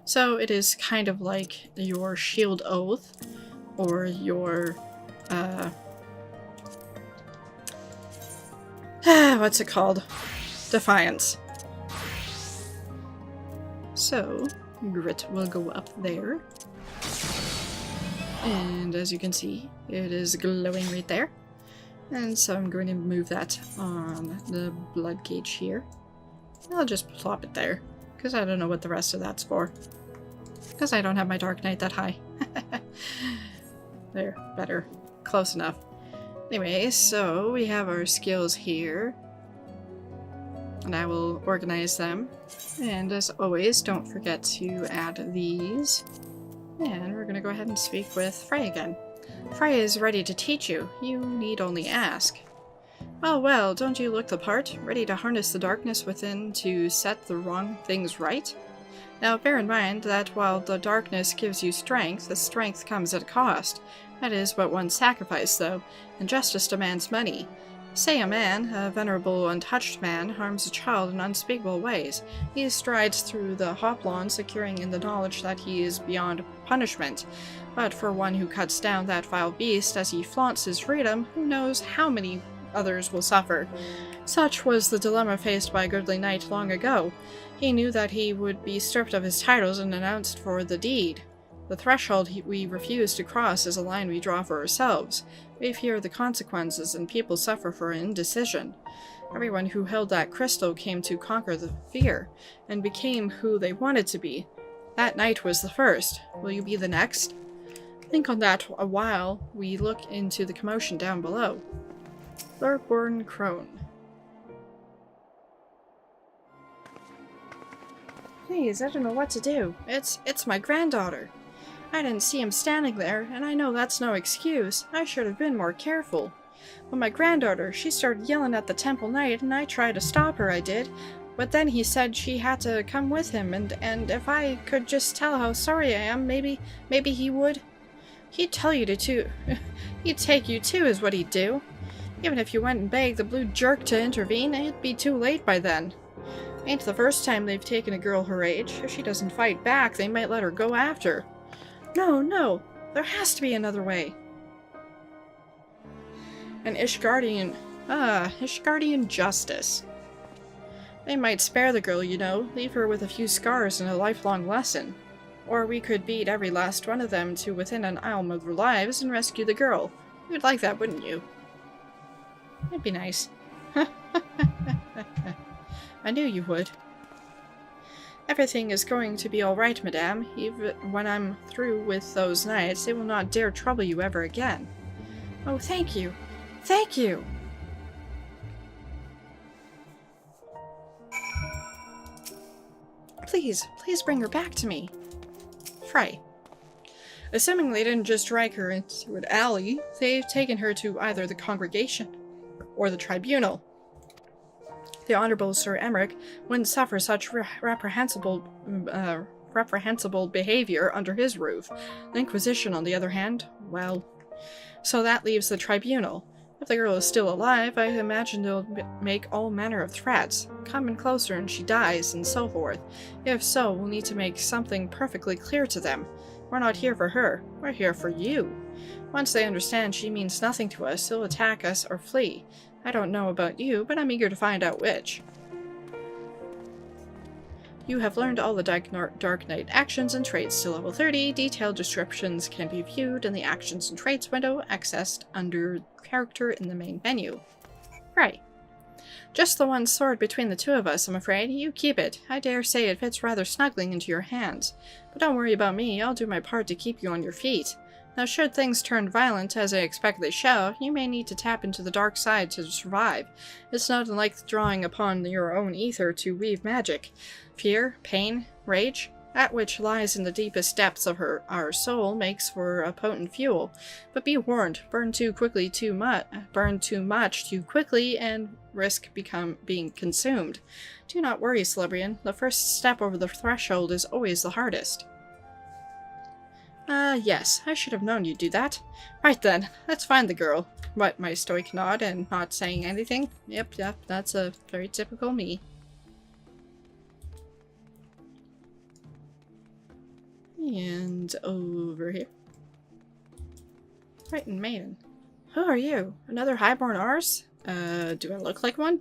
So it is kind of like your shield oath or your what's it called? Defiance. So grit will go up there. And as you can see, it is glowing right there. And so I'm going to move that on the blood gauge here. I'll just plop it there, because I don't know what the rest of that's for. Because I don't have my Dark Knight that high. There, better. Close enough. Anyway, so we have our skills here. And I will organize them. And as always, don't forget to add these. And we're going to go ahead and speak with Frey again. Frey is ready to teach you. You need only ask. Well, well, don't you look the part? Ready to harness the darkness within to set the wrong things right? Now bear in mind that while the darkness gives you strength, the strength comes at a cost. That is but one sacrifice, though, and justice demands money. Say a man, a venerable, untouched man, harms a child in unspeakable ways. He strides through the hoplon, securing in the knowledge that he is beyond punishment. But for one who cuts down that vile beast as he flaunts his freedom, who knows how many others will suffer. Such was the dilemma faced by a goodly knight long ago. He knew that he would be stripped of his titles and announced for the deed. The threshold we refuse to cross is a line we draw for ourselves. We fear the consequences, and people suffer for indecision. Everyone who held that crystal came to conquer the fear, and became who they wanted to be. That night was the first. Will you be the next? Think on that a while we look into the commotion down below. Lurborn Crone. Please, I don't know what to do. It's my granddaughter. I didn't see him standing there, and I know that's no excuse. I should have been more careful. But my granddaughter, she started yelling at the temple knight, and I tried to stop her, I did. But then he said she had to come with him, and if I could just tell how sorry I am, maybe he would. He'd tell you to he'd take you too, is what he'd do. Even if you went and begged the blue jerk to intervene, it'd be too late by then. Ain't the first time they've taken a girl her age. If she doesn't fight back, they might let her go after. No, there has to be another way. An Ishgardian justice. They might spare the girl, you know, leave her with a few scars and a lifelong lesson. Or we could beat every last one of them to within an aisle of their lives and rescue the girl. You'd like that, wouldn't you? It'd be nice. I knew you would. Everything is going to be all right, madame. Even when I'm through with those knights, they will not dare trouble you ever again. Oh, thank you. Thank you! Please bring her back to me. Frey. Assuming they didn't just drag her into an alley, they've taken her to either the congregation or the tribunal. The Honorable Sir Emmerich wouldn't suffer such reprehensible behavior under his roof. The Inquisition, on the other hand, well... So that leaves the tribunal. If the girl is still alive, I imagine they'll make all manner of threats. Come in closer and she dies, and so forth. If so, we'll need to make something perfectly clear to them. We're not here for her. We're here for you. Once they understand she means nothing to us, they'll attack us or flee. I don't know about you, but I'm eager to find out which. You have learned all the Dark Knight actions and traits to level 30. Detailed descriptions can be viewed in the Actions and Traits window, accessed under Character in the main menu. Right. Just the one sword between the two of us, I'm afraid. You keep it. I dare say it fits rather snugly into your hands. But don't worry about me. I'll do my part to keep you on your feet. Now, should things turn violent, as I expect they shall, you may need to tap into the dark side to survive. It's not unlike drawing upon your own ether to weave magic. Fear, pain, rage, that which lies in the deepest depths of our soul makes for a potent fuel. But be warned, burn too much too quickly, and risk being consumed. Do not worry, Celebrian. The first step over the threshold is always the hardest. Yes, I should have known you'd do that. Right then, let's find the girl. What, my stoic nod and not saying anything? Yep, that's a very typical me. And over here. Frightened maiden. Who are you? Another highborn arse? Do I look like one?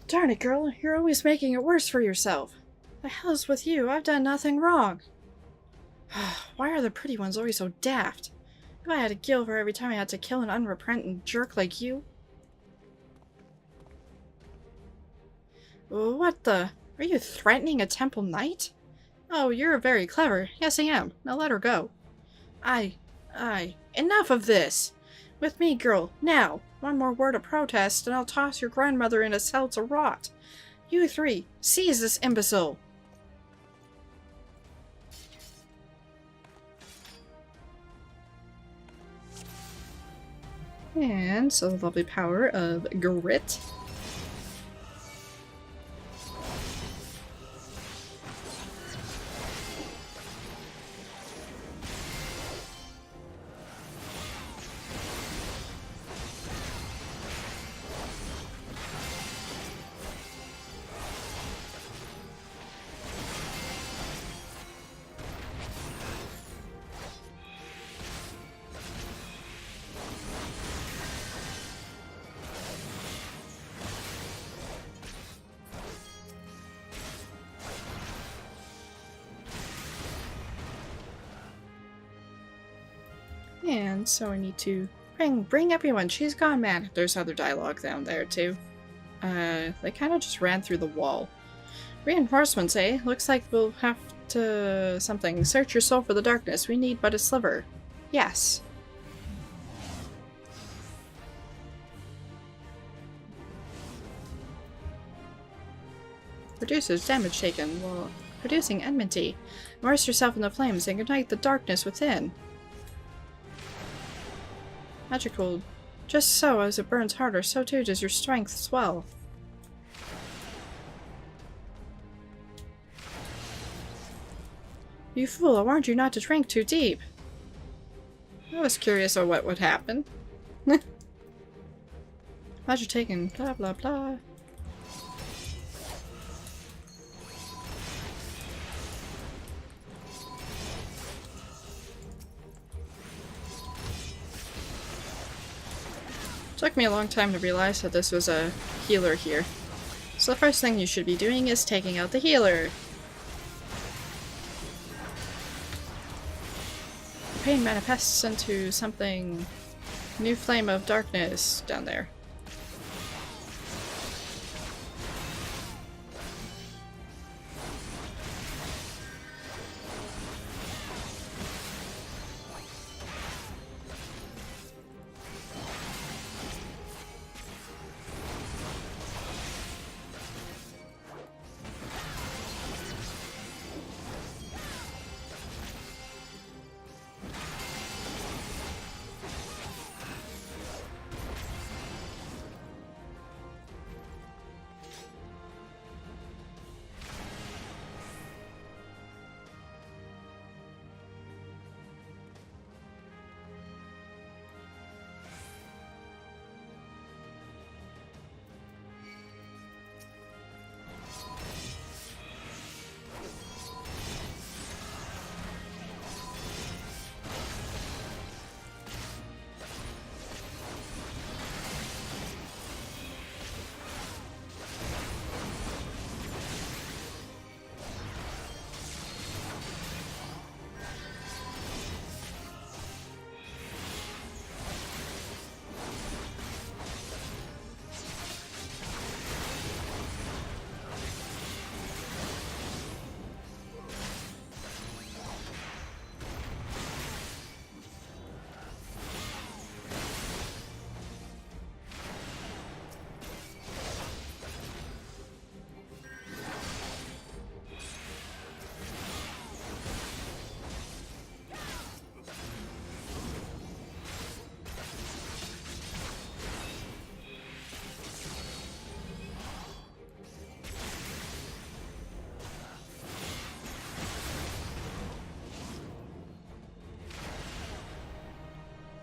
Darn it, girl. You're always making it worse for yourself. The hell's with you? I've done nothing wrong. Why are the pretty ones always so daft? If I had to kill her every time I had to kill an unrepentant jerk like you. What the? Are you threatening a temple knight? Oh, you're very clever. Yes, I am. Now let her go. Enough of this! With me, girl, now! One more word of protest, and I'll toss your grandmother in a cell to rot. You three, seize this imbecile! And so the lovely power of grit. And so I need to bring everyone. She's gone, man. There's other dialogue down there too. They kind of just ran through the wall. Reinforcements, eh? Looks like we'll have to something. Search your soul for the darkness. We need but a sliver. Yes. Reduces damage taken while producing enmity. Immerse yourself in the flames and ignite the darkness within. Magical. Just so, as it burns harder, so too does your strength swell. You fool, I warned you not to drink too deep. I was curious of what would happen. Pleasure taken, blah blah blah. Took me a long time to realize that this was a healer here. So the first thing you should be doing is taking out the healer. The pain manifests into something. New flame of darkness down there.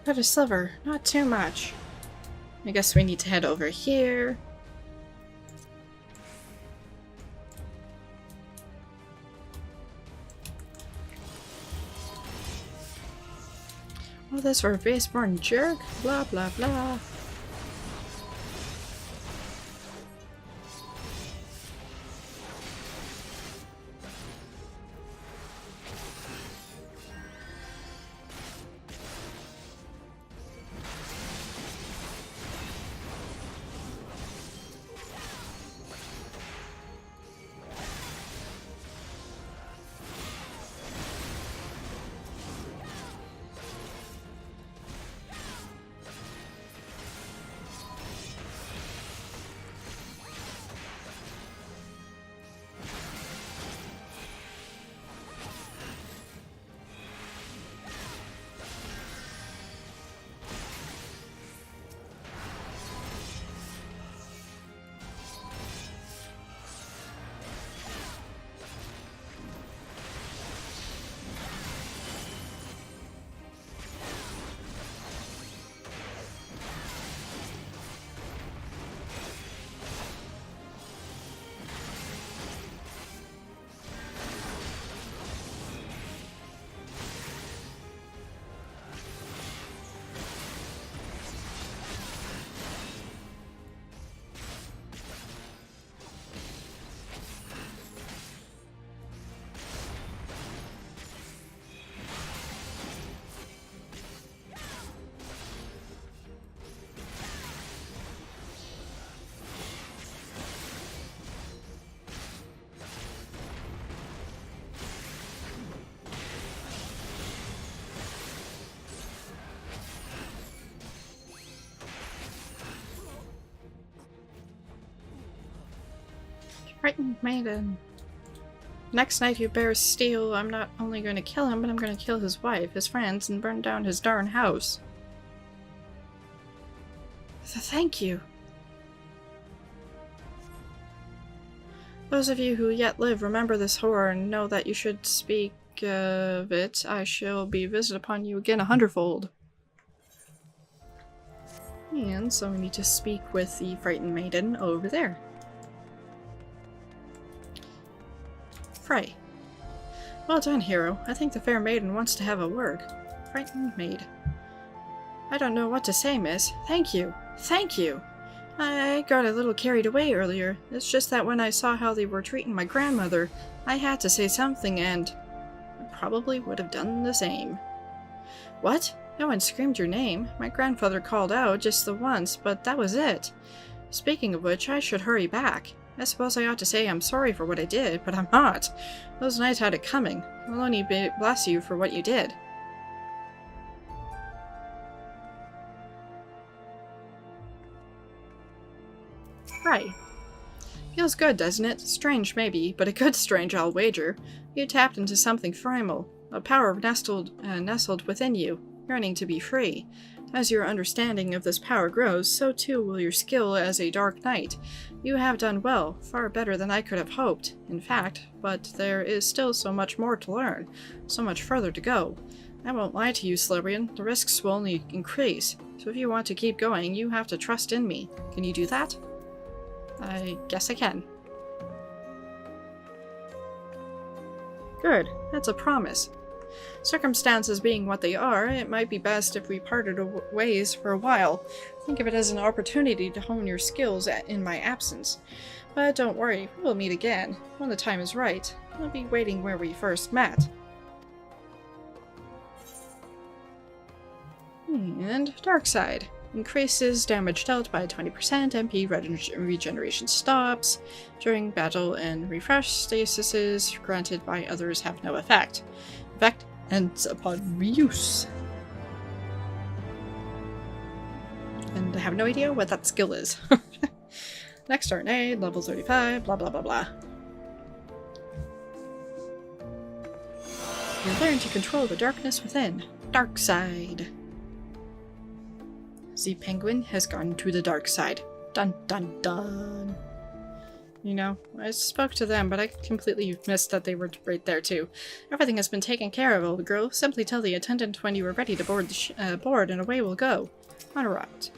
But a sliver, not too much. I guess we need to head over here. All this for a baseborn jerk? Blah blah blah. Frightened maiden. Next night you bear steel, I'm not only going to kill him, but I'm going to kill his wife, his friends, and burn down his darn house. Thank you. Those of you who yet live remember this horror and know that you should speak of it. I shall be visited upon you again 100-fold. And so we need to speak with the frightened maiden over there. Frey. Well done, hero. I think the fair maiden wants to have a word. Frightened maid. I don't know what to say, miss. Thank you. Thank you. I got a little carried away earlier. It's just that when I saw how they were treating my grandmother, I had to say something and I probably would have done the same. What? No one screamed your name. My grandfather called out just the once, but that was it. Speaking of which, I should hurry back. I suppose I ought to say I'm sorry for what I did, but I'm not. Those knights had it coming. I'll only bless you for what you did. Right. Feels good, doesn't it? Strange, maybe, but a good strange, I'll wager. You tapped into something primal, a power nestled within you, yearning to be free. As your understanding of this power grows, so too will your skill as a dark knight. You have done well, far better than I could have hoped, in fact, but there is still so much more to learn, so much further to go. I won't lie to you, Astrologian, the risks will only increase, so if you want to keep going, you have to trust in me. Can you do that? I guess I can. Good, that's a promise. Circumstances being what they are, it might be best if we parted ways for a while. Think of it as an opportunity to hone your skills in my absence. But don't worry, we'll meet again. When the time is right, I'll be waiting where we first met. And Dark Side. Increases damage dealt by 20%, MP regeneration stops during battle, and refresh stasises granted by others have no effect. Effect ends upon reuse. And I have no idea what that skill is. Next turn aid, level 35, blah blah blah blah. You learn to control the darkness within. Dark Side. The penguin has gone to the dark side. Dun dun dun. You know, I spoke to them, but I completely missed that they were right there too. Everything has been taken care of, old girl. Simply tell the attendant when you are ready to board the board, and away we'll go. Honorant.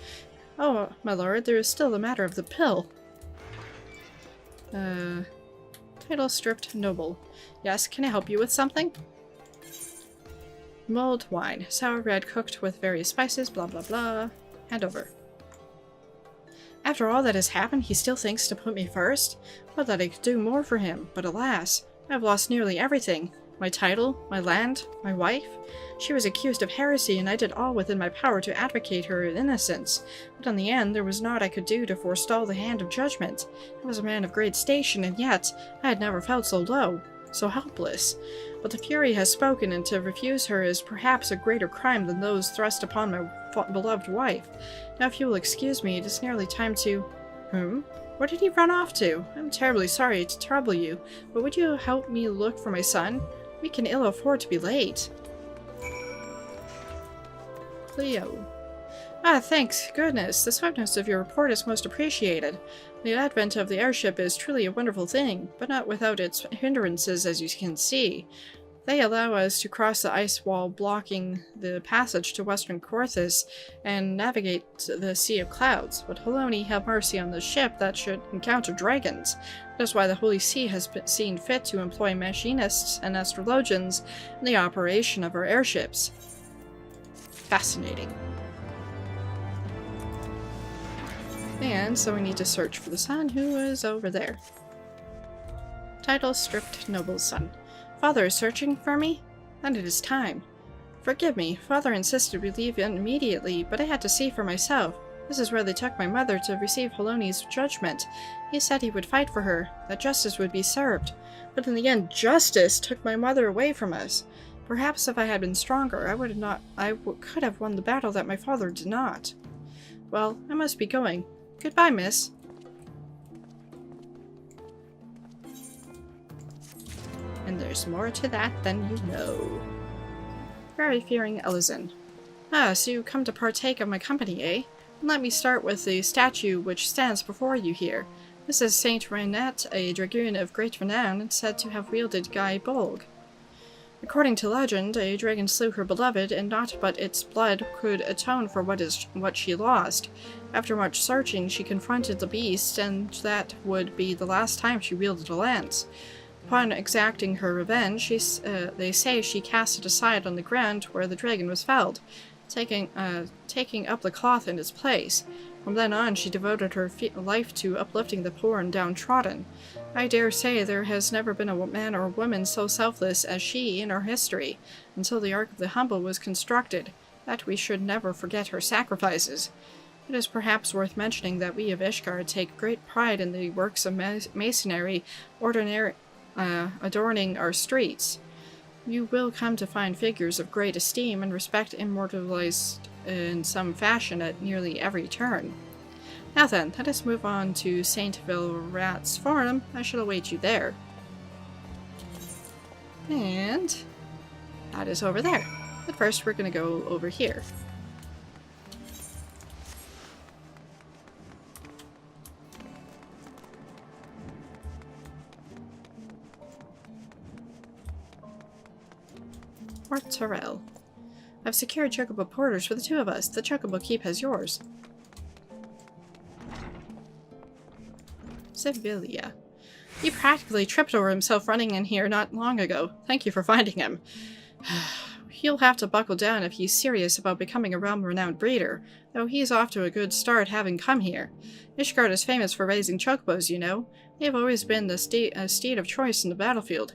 Oh, my lord, there is still the matter of the pill. Title stripped noble. Yes, can I help you with something? Mulled wine. Sour red cooked with various spices, blah blah blah. Hand over. After all that has happened, he still thinks to put me first? Well, that I could do more for him, but alas, I have lost nearly everything. My title, my land, my wife. She was accused of heresy, and I did all within my power to advocate her innocence. But in the end, there was naught I could do to forestall the hand of judgment. I was a man of great station, and yet I had never felt so low, so helpless. But the Fury has spoken, and to refuse her is perhaps a greater crime than those thrust upon my beloved wife. Now if you will excuse me, it is nearly time to— Where did he run off to? I'm terribly sorry to trouble you, but would you help me look for my son? We can ill afford to be late. Cleo. Ah, thanks goodness. The swiftness of your report is most appreciated. The advent of the airship is truly a wonderful thing, but not without its hindrances, as you can see. They allow us to cross the ice wall blocking the passage to Western Corthus and navigate the Sea of Clouds, but Haloni have mercy on the ship that should encounter dragons. That's why the Holy See has seen fit to employ Machinists and Astrologians in the operation of our airships. Fascinating. And so we need to search for the son who is over there. Title stripped noble's son. Father is searching for me? Then it is time. Forgive me, father insisted we leave immediately, but I had to see for myself. This is where they took my mother to receive Haloni's judgment. He said he would fight for her, that justice would be served. But in the end, justice took my mother away from us. Perhaps if I had been stronger, I could have won the battle that my father did not. Well, I must be going. Goodbye, miss. there's more to that than you know. Very fearing Ellison. Ah, so you come to partake of my company, eh? Let me start with the statue which stands before you here. This is Saint Reinette, a dragoon of great renown, and said to have wielded Guy Bolg. According to legend, a dragon slew her beloved, and naught but its blood could atone for what she lost. After much searching, she confronted the beast, and that would be the last time she wielded a lance. Upon exacting her revenge, they say she cast it aside on the ground where the dragon was felled, taking up the cloth in its place. From then on, she devoted her life to uplifting the poor and downtrodden. I dare say there has never been a man or woman so selfless as she in our history, until the Ark of the Humble was constructed, that we should never forget her sacrifices. It is perhaps worth mentioning that we of Ishgard take great pride in the works of masonry adorning our streets. You will come to find figures of great esteem and respect immortalized in some fashion at nearly every turn. Now then, let us move on to St. Vilrat's Forum. I shall await you there. And that is over there. But first we're going to go over here. Fort Terrell. I've secured chocobo porters for the two of us. The chocobo keep has yours. Sevilla. He practically tripped over himself running in here not long ago. Thank you for finding him. He'll have to buckle down if he's serious about becoming a realm-renowned breeder, though he's off to a good start having come here. Ishgard is famous for raising chocobos, you know. They've always been the steed of choice in the battlefield.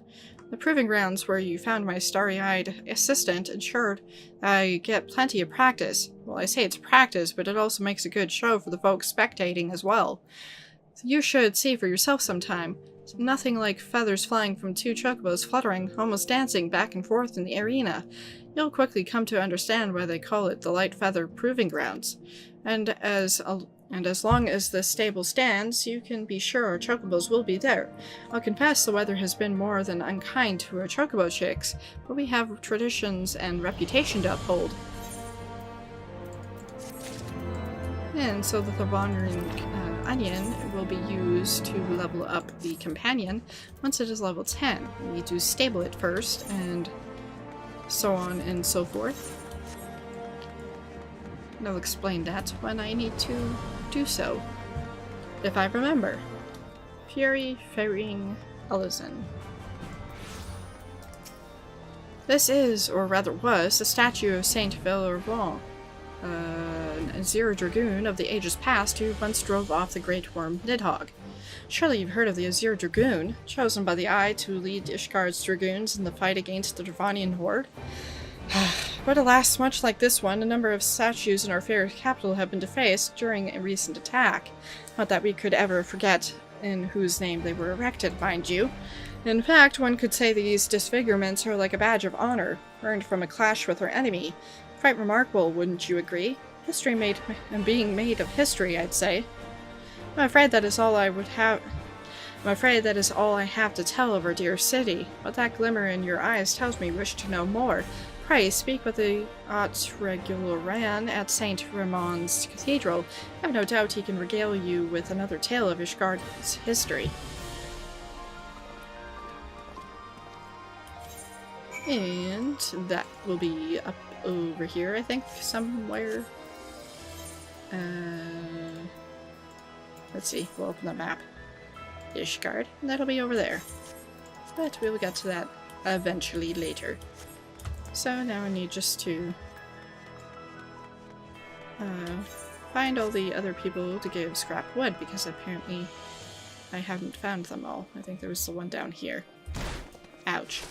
The proving grounds where you found my starry-eyed assistant ensured I get plenty of practice. Well, I say it's practice, but it also makes a good show for the folks spectating as well. You should see for yourself sometime. It's nothing like feathers flying from two chocobos fluttering, almost dancing back and forth in the arena. You'll quickly come to understand why they call it the Light Feather Proving Grounds. And as long as the stable stands, you can be sure our chocobos will be there. I'll confess the weather has been more than unkind to our chocobo chicks, but we have traditions and reputation to uphold. And so the Thermongering Onion will be used to level up the companion once it is level 10. We need to stable it first, and so on and so forth. And I'll explain that when I need to do so, if I remember. Fury Fearing Ellison. This is, or rather was, the statue of Saint Villeurbanc, an Azure Dragoon of the ages past who once drove off the Great Worm Nidhogg. Surely you've heard of the Azure Dragoon, chosen by the Eye to lead Ishgard's Dragoons in the fight against the Dravanian horde. But alas, much like this one, a number of statues in our fair capital have been defaced during a recent attack. Not that we could ever forget in whose name they were erected, mind you. In fact, one could say these disfigurements are like a badge of honor, earned from a clash with our enemy. Quite remarkable, wouldn't you agree? History being made of history, I'd say. I'm afraid that is all I have to tell of our dear city, but that glimmer in your eyes tells me you wish to know more. Pray, speak with the Astrologian at St. Ramon's Cathedral. I have no doubt he can regale you with another tale of Ishgard's history. And that will be up over here, I think, somewhere. Let's see, we'll open the map. Ishgard, and that'll be over there. But we'll get to that eventually later. So now I need just to find all the other people to give scrap wood, because apparently I haven't found them all. I think there was the one down here. Ouch.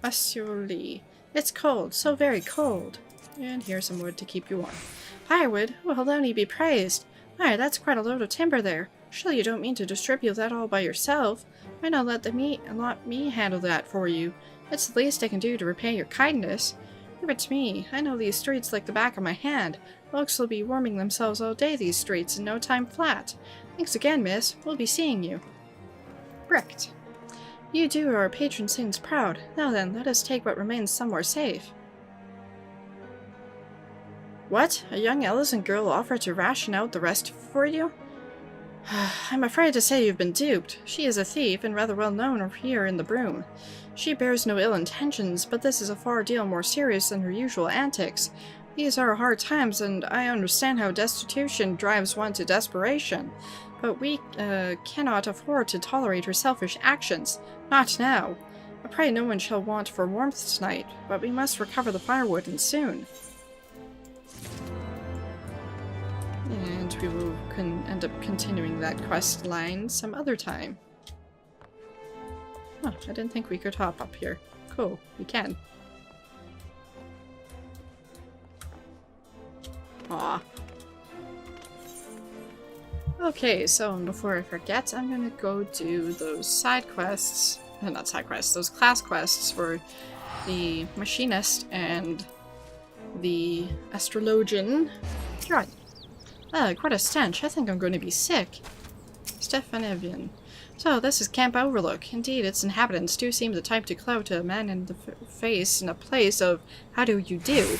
Assuredly. It's cold, so very cold. And here's some wood to keep you warm. Firewood? Well, don't he be praised. Why, that's quite a load of timber there. Surely you don't mean to distribute that all by yourself. Why not let me handle that for you? It's the least I can do to repay your kindness. Leave it to me. I know these streets like the back of my hand. Folks will be warming themselves all day these streets in no time flat. Thanks again, miss. We'll be seeing you. Bricked. You do our patron saints proud. Now then, let us take what remains somewhere safe. What? A young Ellison girl offered to ration out the rest for you? I'm afraid to say you've been duped. She is a thief and rather well known here in the Broom. She bears no ill intentions, but this is a far deal more serious than her usual antics. These are hard times, and I understand how destitution drives one to desperation. But we cannot afford to tolerate her selfish actions. Not now. I pray no one shall want for warmth tonight, but we must recover the firewood, and soon. And we will end up continuing that quest line some other time. Oh, I didn't think we could hop up here. Cool, we can. Aw. Okay, so before I forget, I'm gonna go do those side quests. Not side quests, those class quests for the Machinist and the Astrologian. Right. Quite a stench. I think I'm going to be sick. FFXIV. So, this is Camp Overlook. Indeed, its inhabitants do seem the type to clout a man in the face in a place of how do you do.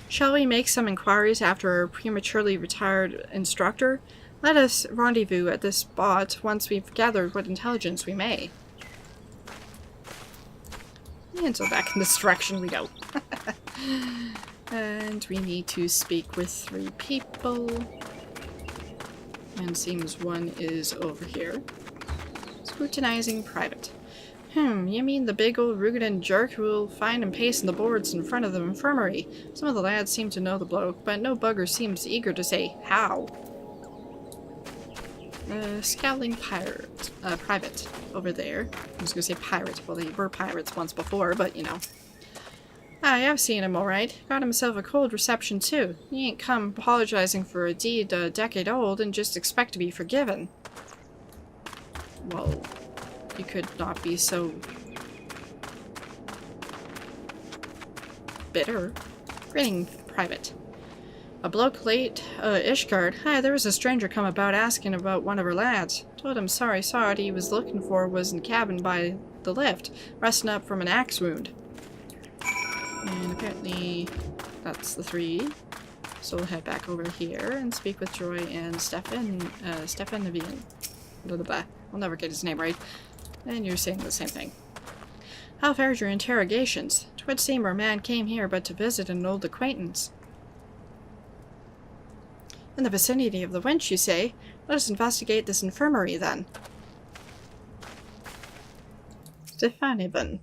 Shall we make some inquiries after our prematurely retired instructor? Let us rendezvous at this spot once we've gathered what intelligence we may. And so back in this direction we go. And we need to speak with 3 people. And seems one is over here. Scrutinizing private. You mean the big old Rugadin jerk who will find and paste in the boards in front of the infirmary? Some of the lads seem to know the bloke, but no bugger seems eager to say how. Scowling pirate. Private. Over there. I was gonna say pirate. Well, they were pirates once before, but you know. Aye, I've seen him alright. Got himself a cold reception too. He ain't come apologizing for a deed a decade old and just expect to be forgiven. Well, you could not be so bitter. Grinning private. A bloke late, Ishgard. Hi, there was a stranger come about asking about one of her lads. Told him sorry saw what he was looking for was in the cabin by the lift, resting up from an axe wound. And apparently that's the 3. So we'll head back over here and speak with Joy and FFXIV. Blah, blah, blah. I'll never get his name right. And you're saying the same thing. How fared your interrogations? 'Twould seem our man came here but to visit an old acquaintance. In the vicinity of the wench, you say? Let us investigate this infirmary, then. FFXIV.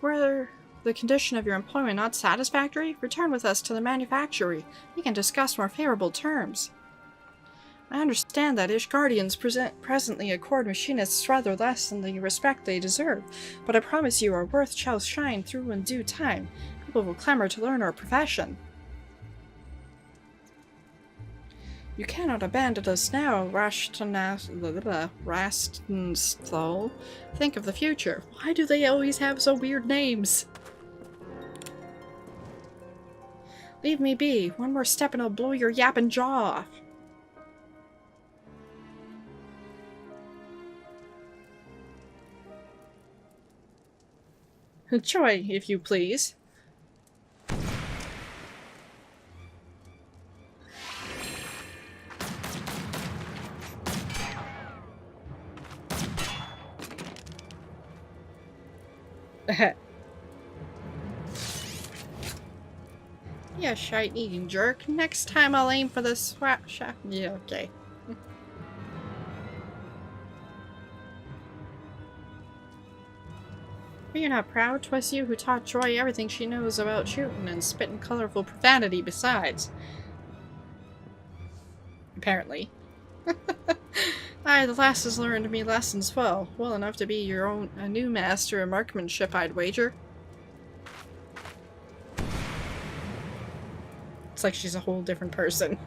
Were the condition of your employment not satisfactory? Return with us to the manufactory. We can discuss more favorable terms. I understand that Ishgardians presently accord machinists rather less than the respect they deserve, but I promise you our worth shall shine through in due time. People will clamor to learn our profession. You cannot abandon us now, Rastenstall. Think of the future. Why do they always have so weird names? Leave me be. One more step and I'll blow your yapping jaw off. Joy, if you please. Yeah, shite-eating jerk. Next time I'll aim for the swat shaft. Yeah, okay. Are you not proud? 'Twas you who taught Joy everything she knows about shooting and spitting colorful profanity besides. Apparently. Aye, the lass has learned me lessons well enough to be a new master of marksmanship, I'd wager. It's like she's a whole different person.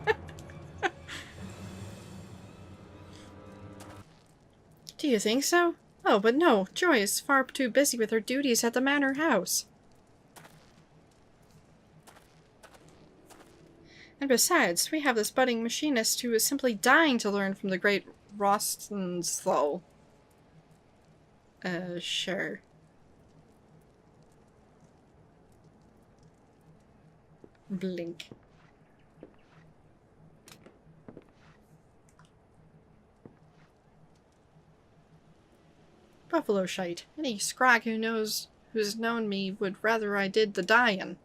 Do you think so? Oh, but no, Joy is far too busy with her duties at the manor house. And besides, we have this budding machinist who is simply dying to learn from the great Rostenthal. Sure. Blink. Buffalo shite. Any scrag who's known me would rather I did the dying.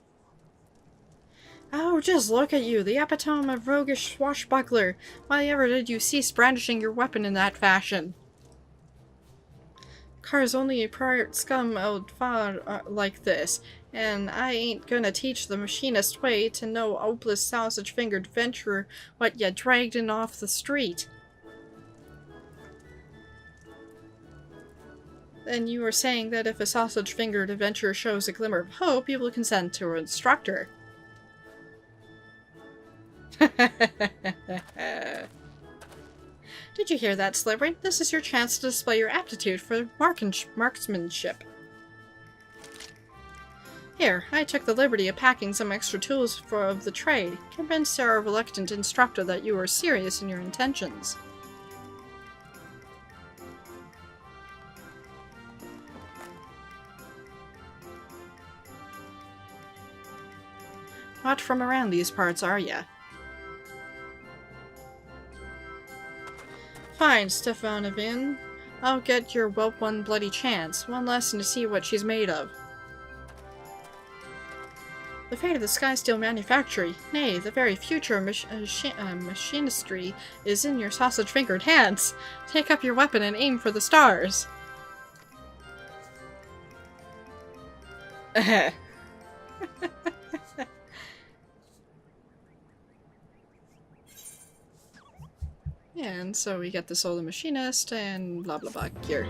Oh, just look at you, the epitome of roguish swashbuckler. Why ever did you cease brandishing your weapon in that fashion? Car's only a prior scum out far like this, and I ain't gonna teach the machinist way to no hopeless sausage-fingered venturer what ya dragged in off the street. Then you are saying that if a sausage-fingered adventurer shows a glimmer of hope, you will consent to an instructor. Did you hear that, Slippery? This is your chance to display your aptitude for marksmanship. Here, I took the liberty of packing some extra tools of the trade, convinced our reluctant instructor that you were serious in your intentions. Not from around these parts, are ya? Fine, Stefanovian. I'll get your whelp one bloody chance. One lesson to see what she's made of. The fate of the Skysteel manufactory, nay, the very future of machinistry, is in your sausage-fingered hands. Take up your weapon and aim for the stars. And so we get the Solar Machinist and blah blah blah gear.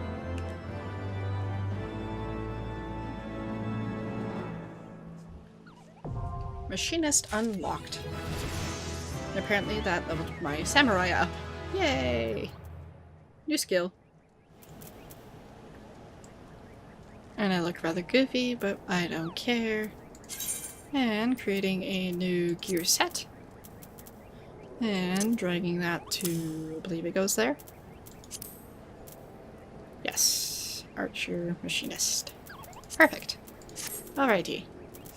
Machinist unlocked. And apparently that leveled my samurai up. Yay! New skill. And I look rather goofy, but I don't care. And creating a new gear set. And dragging that to, I believe it goes there. Yes. Archer Machinist. Perfect. Alrighty.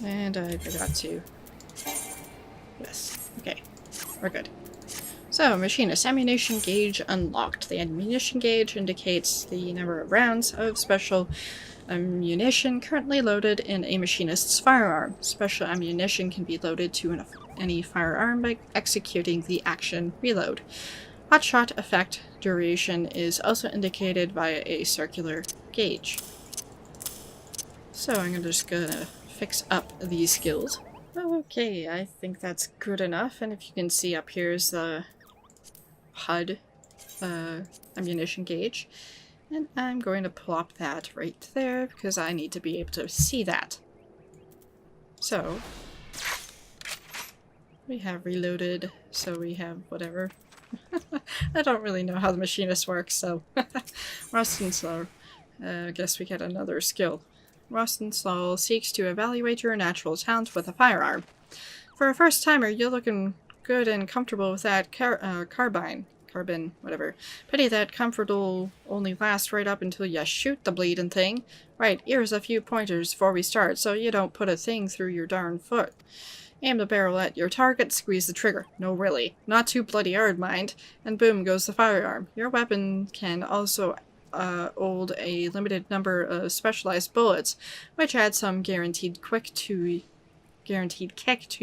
And I forgot to... Yes. Okay. We're good. So, Machinist. Ammunition gauge unlocked. The ammunition gauge indicates the number of rounds of special ammunition currently loaded in a machinist's firearm. Special ammunition can be loaded to any firearm by executing the action reload. Hotshot effect duration is also indicated via a circular gauge. So I'm just gonna fix up these skills. Okay, I think that's good enough, and if you can see up here is the HUD ammunition gauge. And I'm going to plop that right there because I need to be able to see that. So, we have reloaded, so we have whatever. I don't really know how the machinist works, so Rostenthal. I guess we get another skill. Rostenthal seeks to evaluate your natural talent with a firearm. For a first timer, you're looking good and comfortable with that carbine, whatever. Pity that comfort'll only last right up until you shoot the bleeding thing. Right, here's a few pointers before we start, so you don't put a thing through your darn foot. Aim the barrel at your target, squeeze the trigger. No, really. Not too bloody hard, mind. And boom goes the firearm. Your weapon can also hold a limited number of specialized bullets, which add some guaranteed kick to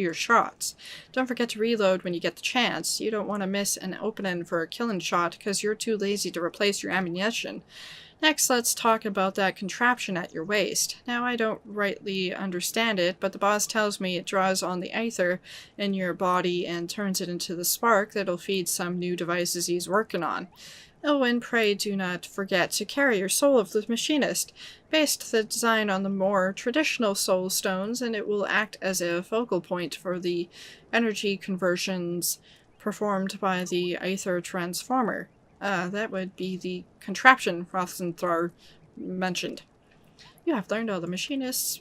your shots. Don't forget to reload when you get the chance. You don't want to miss an opening for a killing shot because you're too lazy to replace your ammunition. Next, let's talk about that contraption at your waist. Now, I don't rightly understand it, but the boss tells me it draws on the ether in your body and turns it into the spark that'll feed some new devices he's working on. Oh, and pray do not forget to carry your soul of the machinist. Based the design on the more traditional soul stones, and it will act as a focal point for the energy conversions performed by the Aether Transformer. That would be the contraption Rostenthal mentioned. You have learned all the machinist's,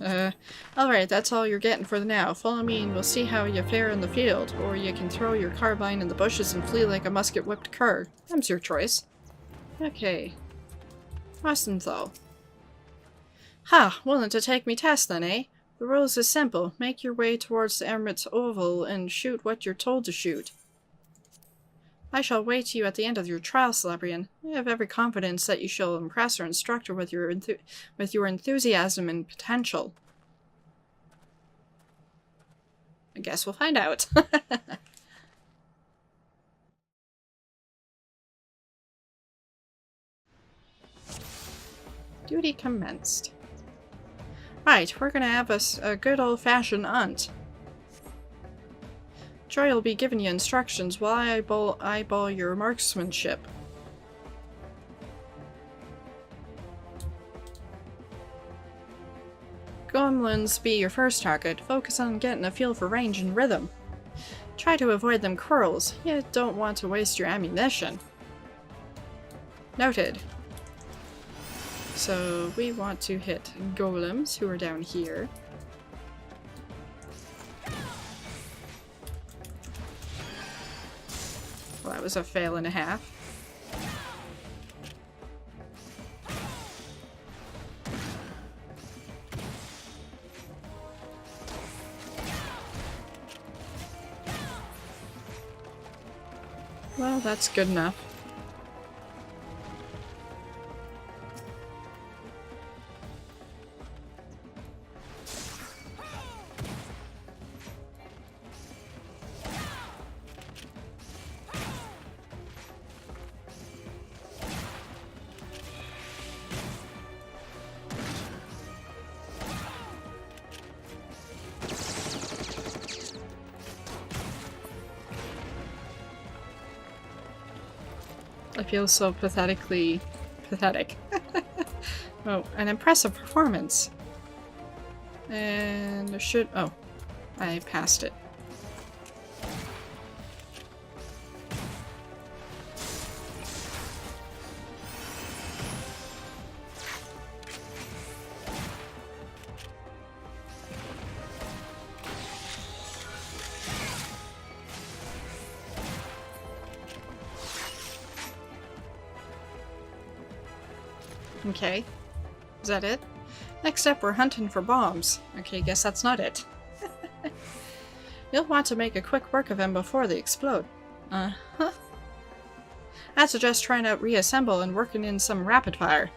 Alright, that's all you're getting for now. Follow me and we'll see how you fare in the field. Or you can throw your carbine in the bushes and flee like a musket-whipped cur. Them's your choice. Okay. Awesome, though. Ha! Willing to take me test then, eh? The rules is simple. Make your way towards the Emirates Oval and shoot what you're told to shoot. I shall wait you at the end of your trial, Celebrian. I have every confidence that you shall impress our instructor with your enthusiasm and potential. I guess we'll find out. Duty commenced. Right, we're gonna have a good old-fashioned hunt. Troy will be giving you instructions while I eyeball your marksmanship. Gremlins be your first target. Focus on getting a feel for range and rhythm. Try to avoid them quarrels. You don't want to waste your ammunition. Noted. So we want to hit golems who are down here. Well, that was a fail and a half. Well, that's good enough. I feel so pathetically pathetic. Oh, an impressive performance. And should... oh, I passed it. Okay. Is that it? Next up, we're hunting for bombs. Okay, guess that's not it. You'll want to make a quick work of them before they explode. Uh-huh. I'd suggest trying out reassemble and working in some rapid fire.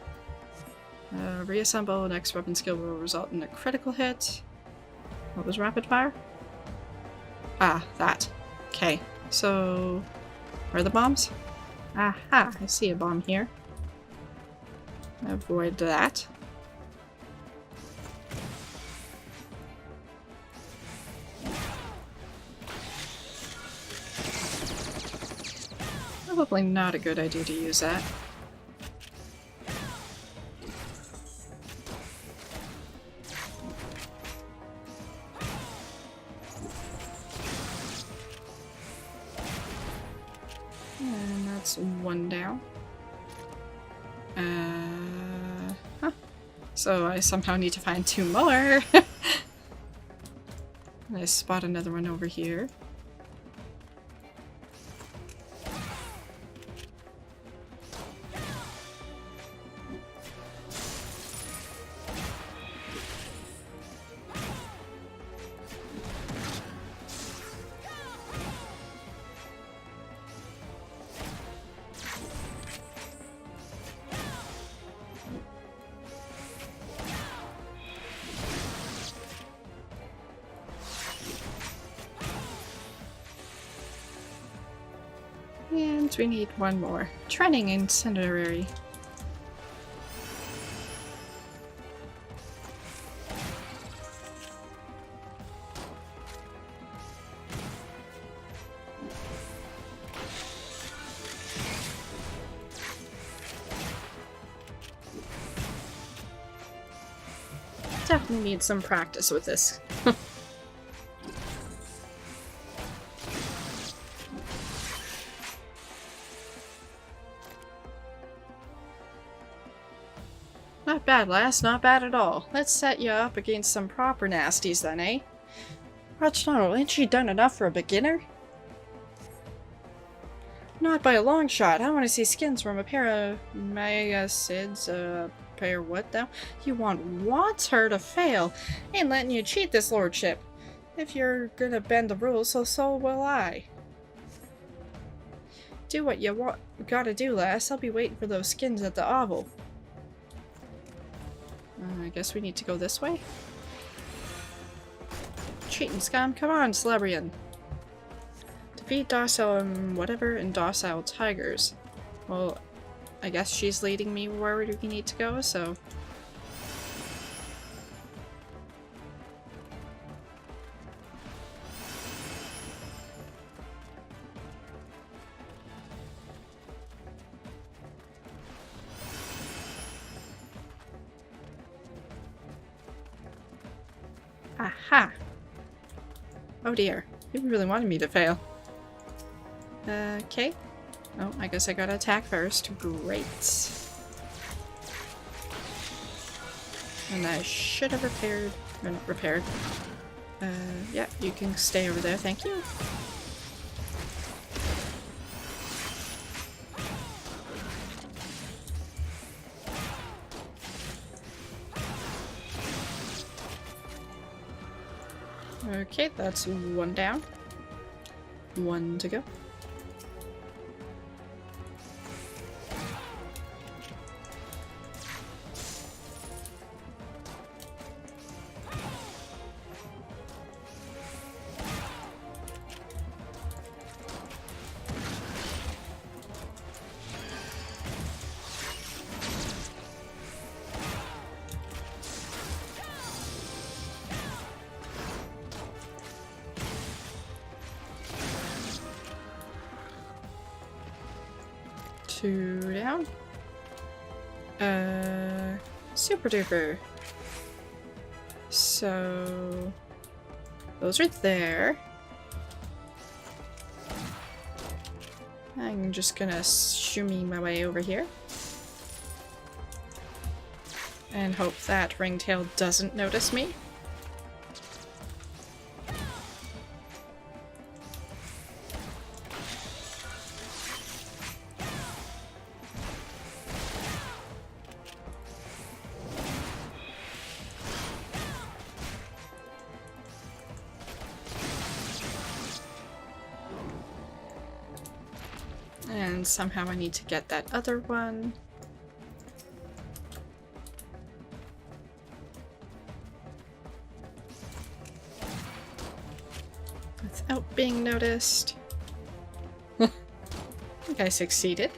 Reassemble, next weapon skill will result in a critical hit. What was rapid fire? Ah, that. Okay, so... where are the bombs? Aha, I see a bomb here. Avoid that. Probably not a good idea to use that. And that's one down. Huh. So I somehow need to find two more. I spot another one over here. And we need one more. Training incendiary. Definitely need some practice with this. Not bad, lass. Not bad at all. Let's set you up against some proper nasties then, eh? Rachno, ain't she done enough for a beginner? Not by a long shot. I want to see skins from a pair of Megasids, pair what now? You wants her to fail. Ain't letting you cheat this lordship. If you're gonna bend the rules, so will I. Do what you gotta do, lass. I'll be waiting for those skins at the oval. I guess we need to go this way? Cheating scum? Come on, Celebrian. Defeat docile and docile tigers. Well, I guess she's leading me where we need to go, so... Aha! Oh dear, you really wanted me to fail. Okay. Oh, I guess I gotta attack first. Great. And I should have repaired... or not repaired. Yeah, you can stay over there, thank you. Okay, that's one down. One to go. Two down. Super duper. So those are there. I'm just gonna shimmy my way over here. And hope that Ringtail doesn't notice me. And somehow I need to get that other one. Without being noticed. I think I succeeded.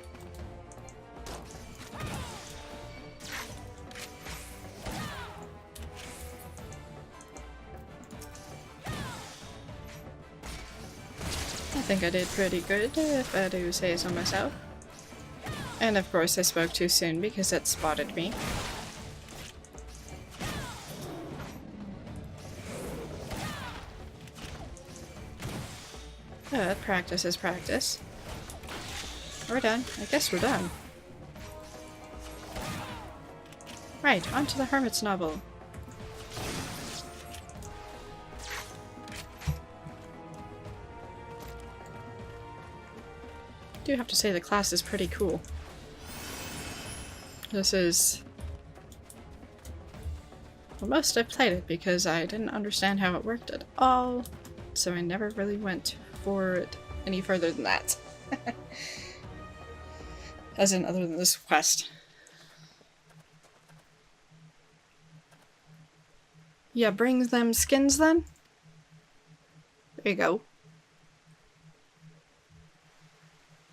I think I did pretty good, if I do say so myself. And of course I spoke too soon because it spotted me. Practice is practice. We're done. I guess we're done. Right, on to the Hermit's novel. I do have to say the class is pretty cool. This is... well, most I've played it because I didn't understand how it worked at all, so I never really went for it any further than that. As in, other than this quest. Yeah, bring them skins then? There you go.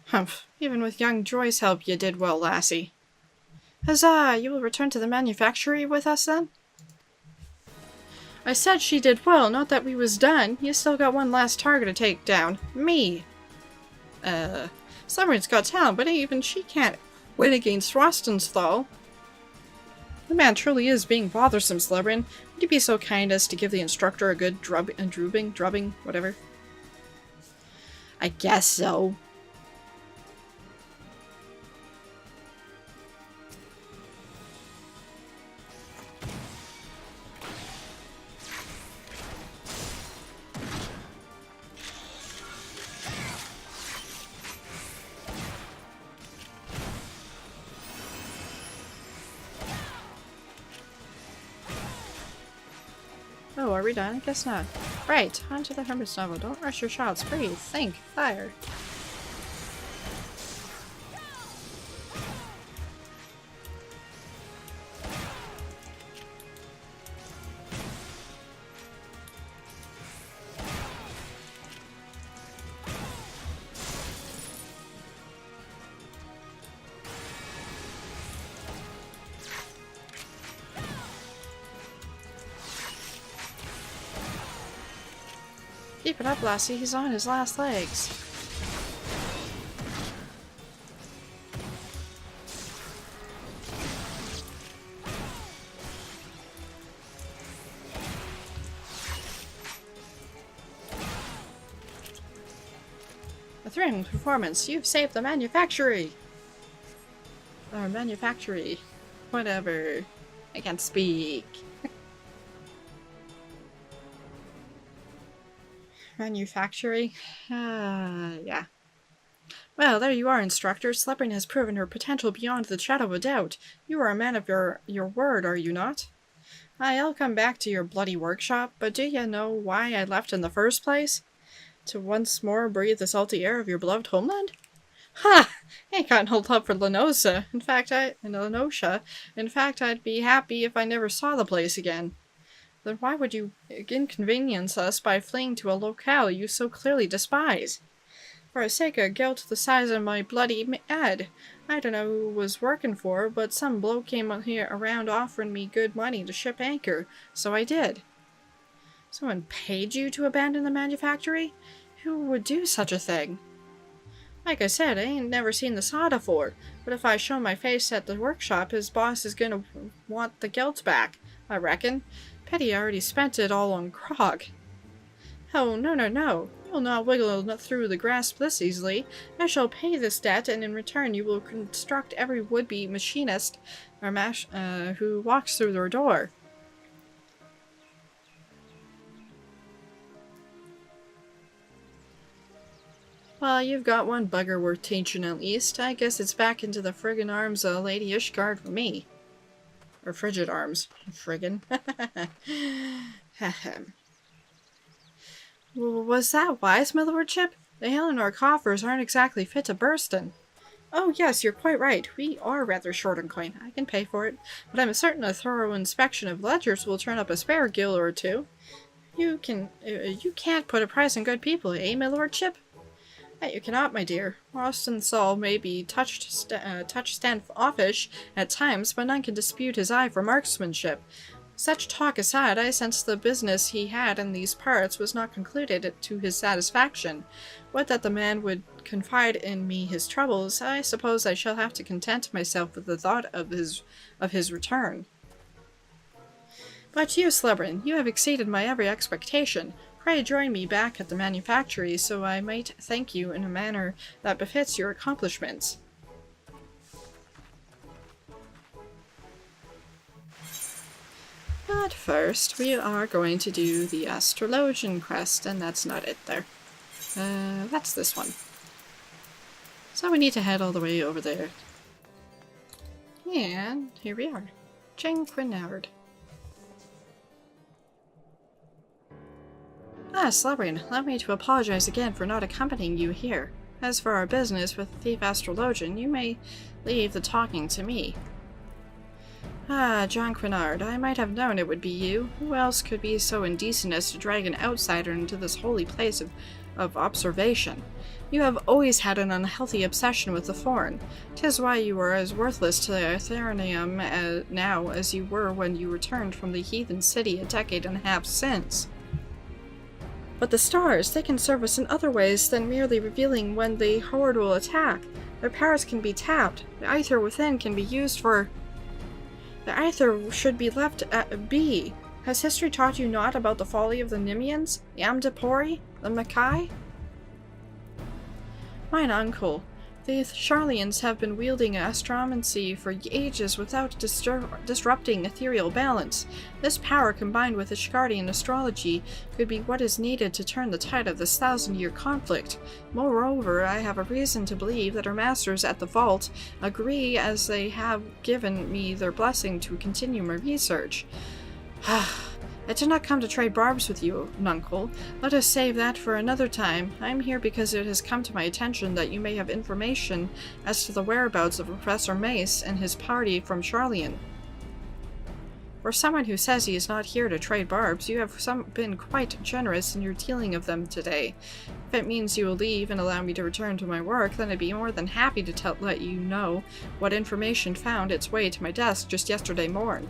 Humph, even with young Joy's help you did well, lassie. Huzzah! You will return to the manufactory with us then? I said she did well, not that we was done. You still got one last target to take down. Me! Celebrian's got talent, but even she can't win against Rostenthal. The man truly is being bothersome, Celebrian. Would you be so kind as to give the instructor a good drubbing, whatever? I guess so. are we done? I guess not. Right, on to the Hermit's novel. Don't rush your shots. Breathe. Think. Fire. Keep it up, Lassie. He's on his last legs. A thrilling performance. You've saved the manufactory. Or manufactory. Whatever. I can't speak. Manufactory? Yeah. Well, there you are, instructor. Slebrin has proven her potential beyond the shadow of a doubt. You are a man of your word, are you not? I'll come back to your bloody workshop, but do you know why I left in the first place? To once more breathe the salty air of your beloved homeland? Ha! I can't hold up for Lenosha. In fact, I'd be happy if I never saw the place again. Then why would you inconvenience us by fleeing to a locale you so clearly despise? For a sake of guilt the size of my bloody head. I don't know who was working for, but some bloke came here around offering me good money to ship anchor, so I did. Someone paid you to abandon the manufactory? Who would do such a thing? Like I said, I ain't never seen the sod afore, but if I show my face at the workshop, his boss is gonna want the guilt back, I reckon. Pity I already spent it all on grog. Oh, no. You'll not wiggle through the grasp this easily. I shall pay this debt, and in return you will construct every would-be machinist or who walks through their door. Well, you've got one bugger worth teaching at least. I guess it's back into the friggin' arms of Lady Ishgard for me. Or frigid arms. Friggin'. Was that wise, my lordship? The hail in our coffers aren't exactly fit to burst in. Oh yes, you're quite right. We are rather short on coin. I can pay for it. But I'm certain a thorough inspection of ledgers will turn up a spare gill or two. You can't put a price on good people, eh, my lordship? You cannot, my dear. Austin Saul may be touch standoffish at times, but none can dispute his eye for marksmanship. Such talk aside, I sense the business he had in these parts was not concluded to his satisfaction. Would that the man would confide in me his troubles, I suppose I shall have to content myself with the thought of his return. But you, Slebrin, you have exceeded my every expectation. Pray join me back at the manufactory, so I might thank you in a manner that befits your accomplishments. But first, we are going to do the Astrologian quest, and that's not it there. That's this one. So we need to head all the way over there. And here we are. Janquinard. Slebrin, allow me to apologize again for not accompanying you here. As for our business with the thief Astrologian, you may leave the talking to me. Janquinard, I might have known it would be you. Who else could be so indecent as to drag an outsider into this holy place of observation? You have always had an unhealthy obsession with the foreign. 'Tis why you are as worthless to Ethereum now as you were when you returned from the heathen city a decade and a half since. But the stars, they can serve us in other ways than merely revealing when the horde will attack. Their powers can be tapped. The ether within can be used for... The ether should be left at be. Has history taught you naught about the folly of the Nimians, the Amdapori, the Makai? Mine uncle. The Charlians have been wielding astromancy for ages without disrupting ethereal balance. This power, combined with Ishgardian astrology, could be what is needed to turn the tide of this 1,000-year conflict. Moreover, I have a reason to believe that our masters at the Vault agree, as they have given me their blessing to continue my research. I did not come to trade barbs with you, Nuncle. Let us save that for another time. I am here because it has come to my attention that you may have information as to the whereabouts of Professor Mace and his party from Charlian. For someone who says he is not here to trade barbs, you have been quite generous in your dealing of them today. If it means you will leave and allow me to return to my work, then I'd be more than happy to let you know what information found its way to my desk just yesterday morn.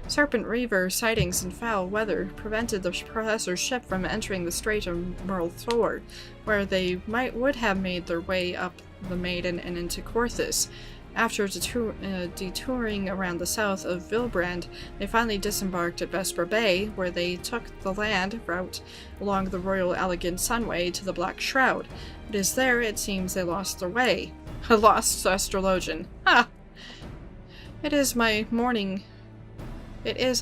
Serpent Reaver sightings and foul weather prevented the professor's ship from entering the Strait of Merlthor, where they would have made their way up the Maiden and into Corthus. After detouring around the south of Vilbrand, they finally disembarked at Vesper Bay, where they took the land route along the Royal Elegant Sunway to the Black Shroud. It is there, it seems, they lost their way. Lost Astrologian. Ha! It is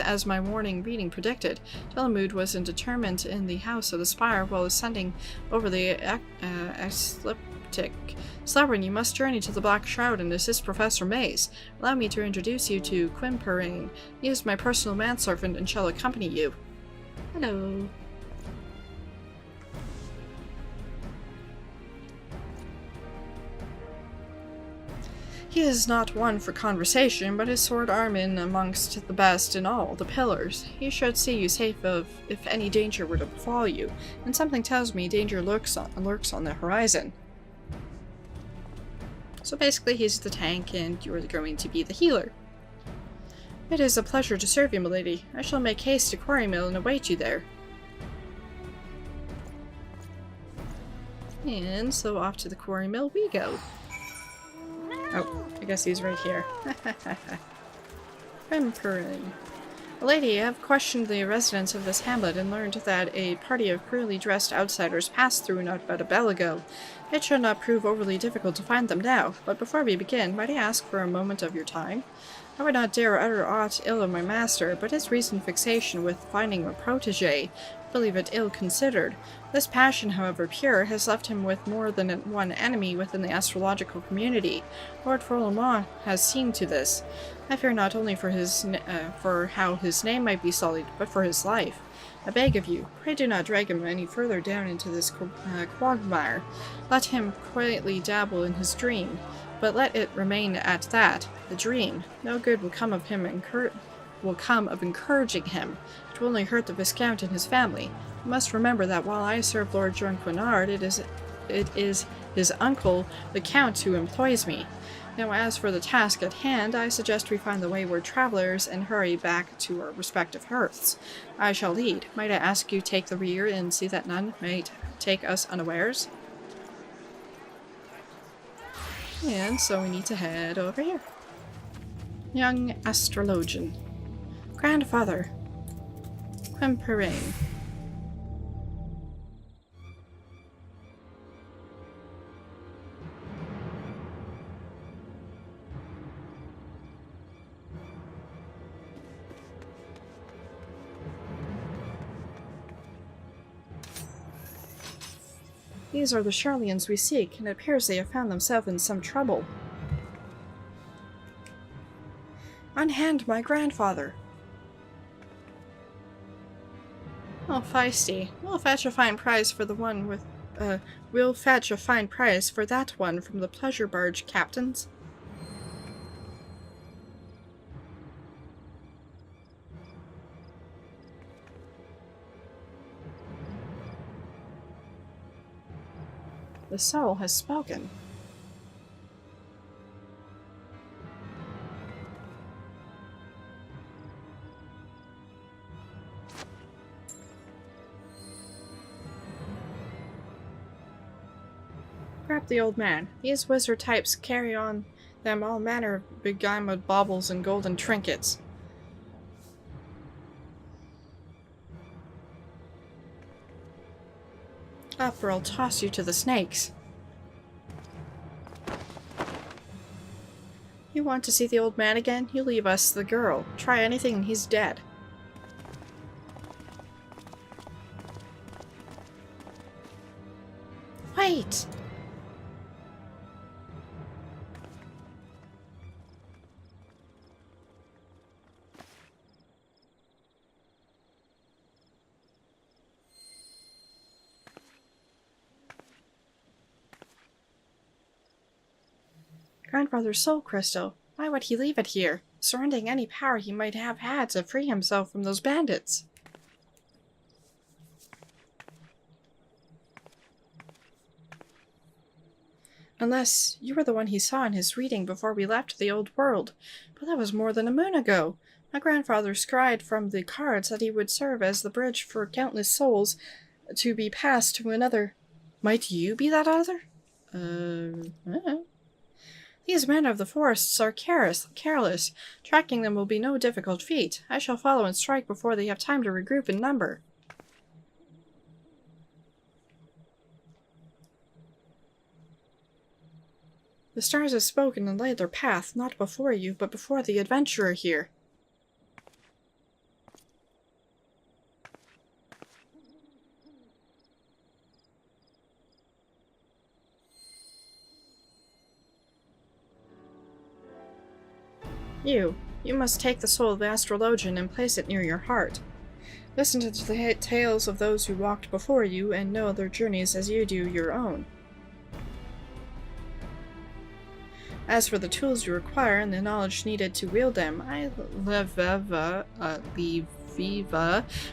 as my morning reading predicted. Telemud was indeterminate in the House of the Spire while ascending over the ecliptic. Slabrin, you must journey to the Black Shroud and assist Professor Mace. Allow me to introduce you to Quimperane. He is my personal manservant and shall accompany you. Hello. He is not one for conversation, but his sword arm in amongst the best in all the pillars. He should see you safe if any danger were to befall you, and something tells me danger lurks on the horizon. So basically he's the tank and you're going to be the healer. It is a pleasure to serve you, milady. I shall make haste to Quarry Mill and await you there. And so off to the Quarry Mill we go. Oh, I guess he's right here. Quimperane. Lady, I have questioned the residents of this hamlet and learned that a party of queerly dressed outsiders passed through not about a bell ago. It should not prove overly difficult to find them now, but before we begin, might I ask for a moment of your time? I would not dare utter aught ill of my master, but his recent fixation with finding a protege, believe it ill-considered. This passion, however pure, has left him with more than one enemy within the astrological community. Lord Forlamont has seen to this. I fear not only for how his name might be sullied, but for his life. I beg of you, pray do not drag him any further down into this quagmire. Let him quietly dabble in his dream, but let it remain at that, the dream. No good will come of encouraging him. It will only hurt the Viscount and his family. You must remember that while I serve Lord Jonquinard, it is his uncle, the Count, who employs me. Now as for the task at hand, I suggest we find the wayward travelers and hurry back to our respective hearths. I shall lead. Might I ask you take the rear and see that none may take us unawares? And so we need to head over here. Young Astrologian. Grandfather. Quimperane. These are the Charlians we seek, and it appears they have found themselves in some trouble. Unhand my grandfather! Oh, feisty. We'll fetch a fine price for the one with, we'll fetch a fine price for that one from the pleasure barge captains. The soul has spoken. Grab the old man. These wizard types carry on them all manner of beguiled baubles and golden trinkets. Up or I'll toss you to the snakes. You want to see the old man again? You leave us the girl. Try anything and he's dead. Wait! grandfather's soul crystal. Why would he leave it here, surrendering any power he might have had to free himself from those bandits? Unless you were the one he saw in his reading before we left the old world. But that was more than a moon ago. My grandfather scryed from the cards that he would serve as the bridge for countless souls to be passed to another. Might you be that other? These men of the forests are careless. Tracking them will be no difficult feat. I shall follow and strike before they have time to regroup in number. The stars have spoken and laid their path, not before you, but before the adventurer here. You must take the soul of the Astrologian and place it near your heart. Listen to the tales of those who walked before you and know their journeys as you do your own. As for the tools you require and the knowledge needed to wield them, Leviva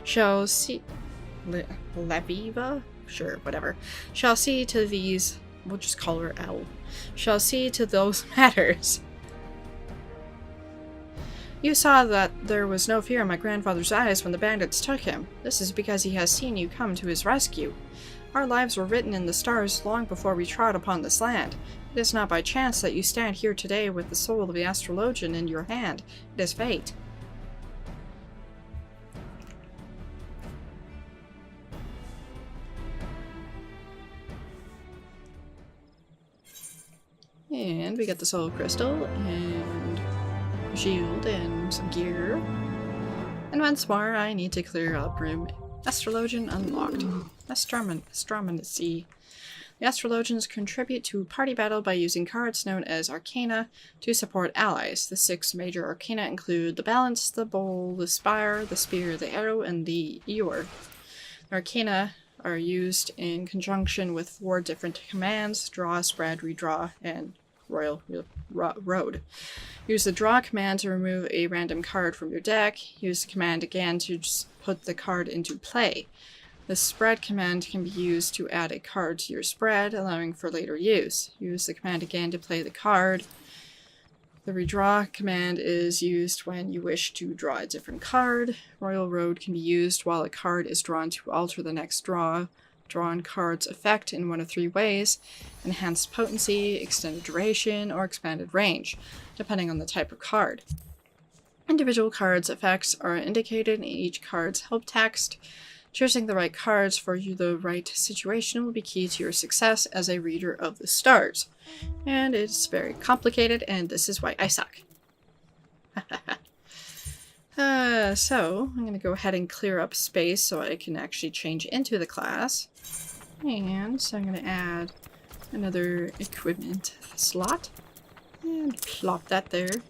shall see... Leviva? Sure, whatever. Shall see to these... We'll just call her L. Shall see to those matters. You saw that there was no fear in my grandfather's eyes when the bandits took him. This is because he has seen you come to his rescue. Our lives were written in the stars long before we trod upon this land. It is not by chance that you stand here today with the soul of the Astrologian in your hand. It is fate. And we get the soul crystal, and shield, and some gear. And once more, I need to clear up room. Astrologian unlocked. Astromancy. The Astrologians contribute to party battle by using cards known as Arcana to support allies. The 6 major Arcana include the Balance, the Bowl, the Spire, the Spear, the Arrow, and the Ewer. The Arcana are used in conjunction with 4 different commands: Draw, Spread, Redraw, and Royal Road. Use the Draw command to remove a random card from your deck. Use the command again to just put the card into play. The Spread command can be used to add a card to your spread, allowing for later use. Use the command again to play the card. The Redraw command is used when you wish to draw a different card. Royal Road can be used while a card is drawn to alter the next drawn card's effect in one of 3 ways: enhanced potency, extended duration, or expanded range, depending on the type of card. Individual cards' effects are indicated in each card's help text. Choosing the right cards for the right situation will be key to your success as a reader of the stars. And it's very complicated, and this is why I suck. So, I'm going to go ahead and clear up space so I can actually change into the class. And so I'm going to add another equipment slot. And plop that there.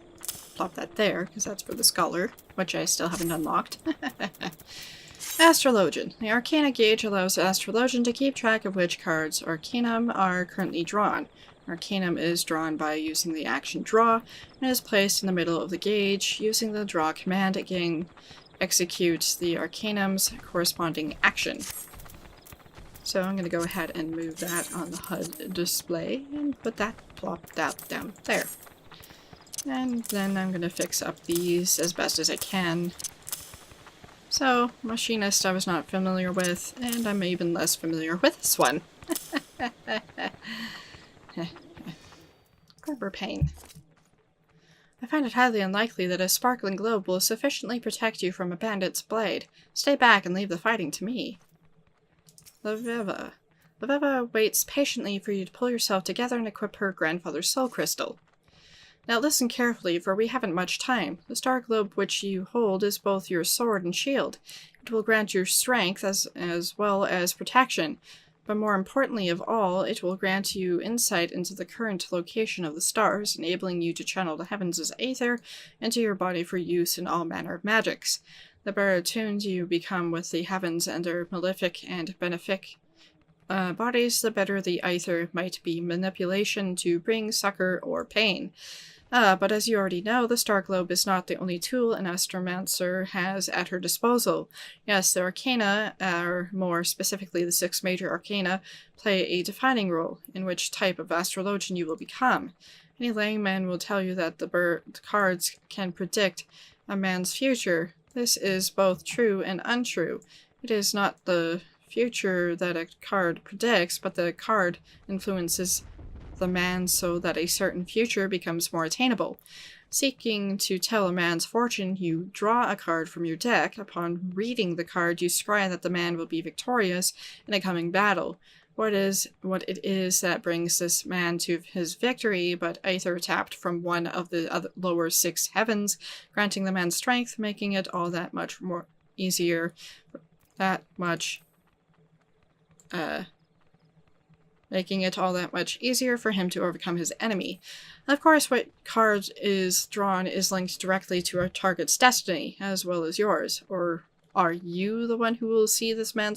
Plop that there, because that's for the scholar, which I still haven't unlocked. Astrologian. The Arcana gauge allows the Astrologian to keep track of which cards Arcanum are currently drawn. Arcanum is drawn by using the action Draw, and is placed in the middle of the gauge. Using the Draw command, again executes the Arcanum's corresponding action. So I'm going to go ahead and move that on the HUD display, and plop that down there. And then I'm going to fix up these as best as I can. So, Machinist I was not familiar with, and I'm even less familiar with this one. Grubber pain. I find it highly unlikely that a sparkling globe will sufficiently protect you from a bandit's blade. Stay back and leave the fighting to me. Leviva. Leviva waits patiently for you to pull yourself together and equip her grandfather's soul crystal. Now listen carefully, for we haven't much time. The star globe which you hold is both your sword and shield. It will grant you strength as well as protection, but more importantly of all, it will grant you insight into the current location of the stars, enabling you to channel the heavens as aether into your body for use in all manner of magics. The better attuned you become with the heavens and their malefic and benefic bodies, the better the either might be manipulation to bring succor or pain. But as you already know, the star globe is not the only tool an astromancer has at her disposal. Yes, the arcana, or more specifically the 6 major arcana, play a defining role in which type of astrologian you will become. Any layman will tell you that the cards can predict a man's future. This is both true and untrue. It is not the future that a card predicts, but the card influences the man so that a certain future becomes more attainable. Seeking to tell a man's fortune, you draw a card from your deck. Upon reading the card, you scry that the man will be victorious in a coming battle. What it is that brings this man to his victory, but either tapped from one of the lower 6 heavens, granting the man strength, making it all that much more easier, making it all that much easier for him to overcome his enemy. Of course, what card is drawn is linked directly to our target's destiny, as well as yours. Or are you the one who will see this man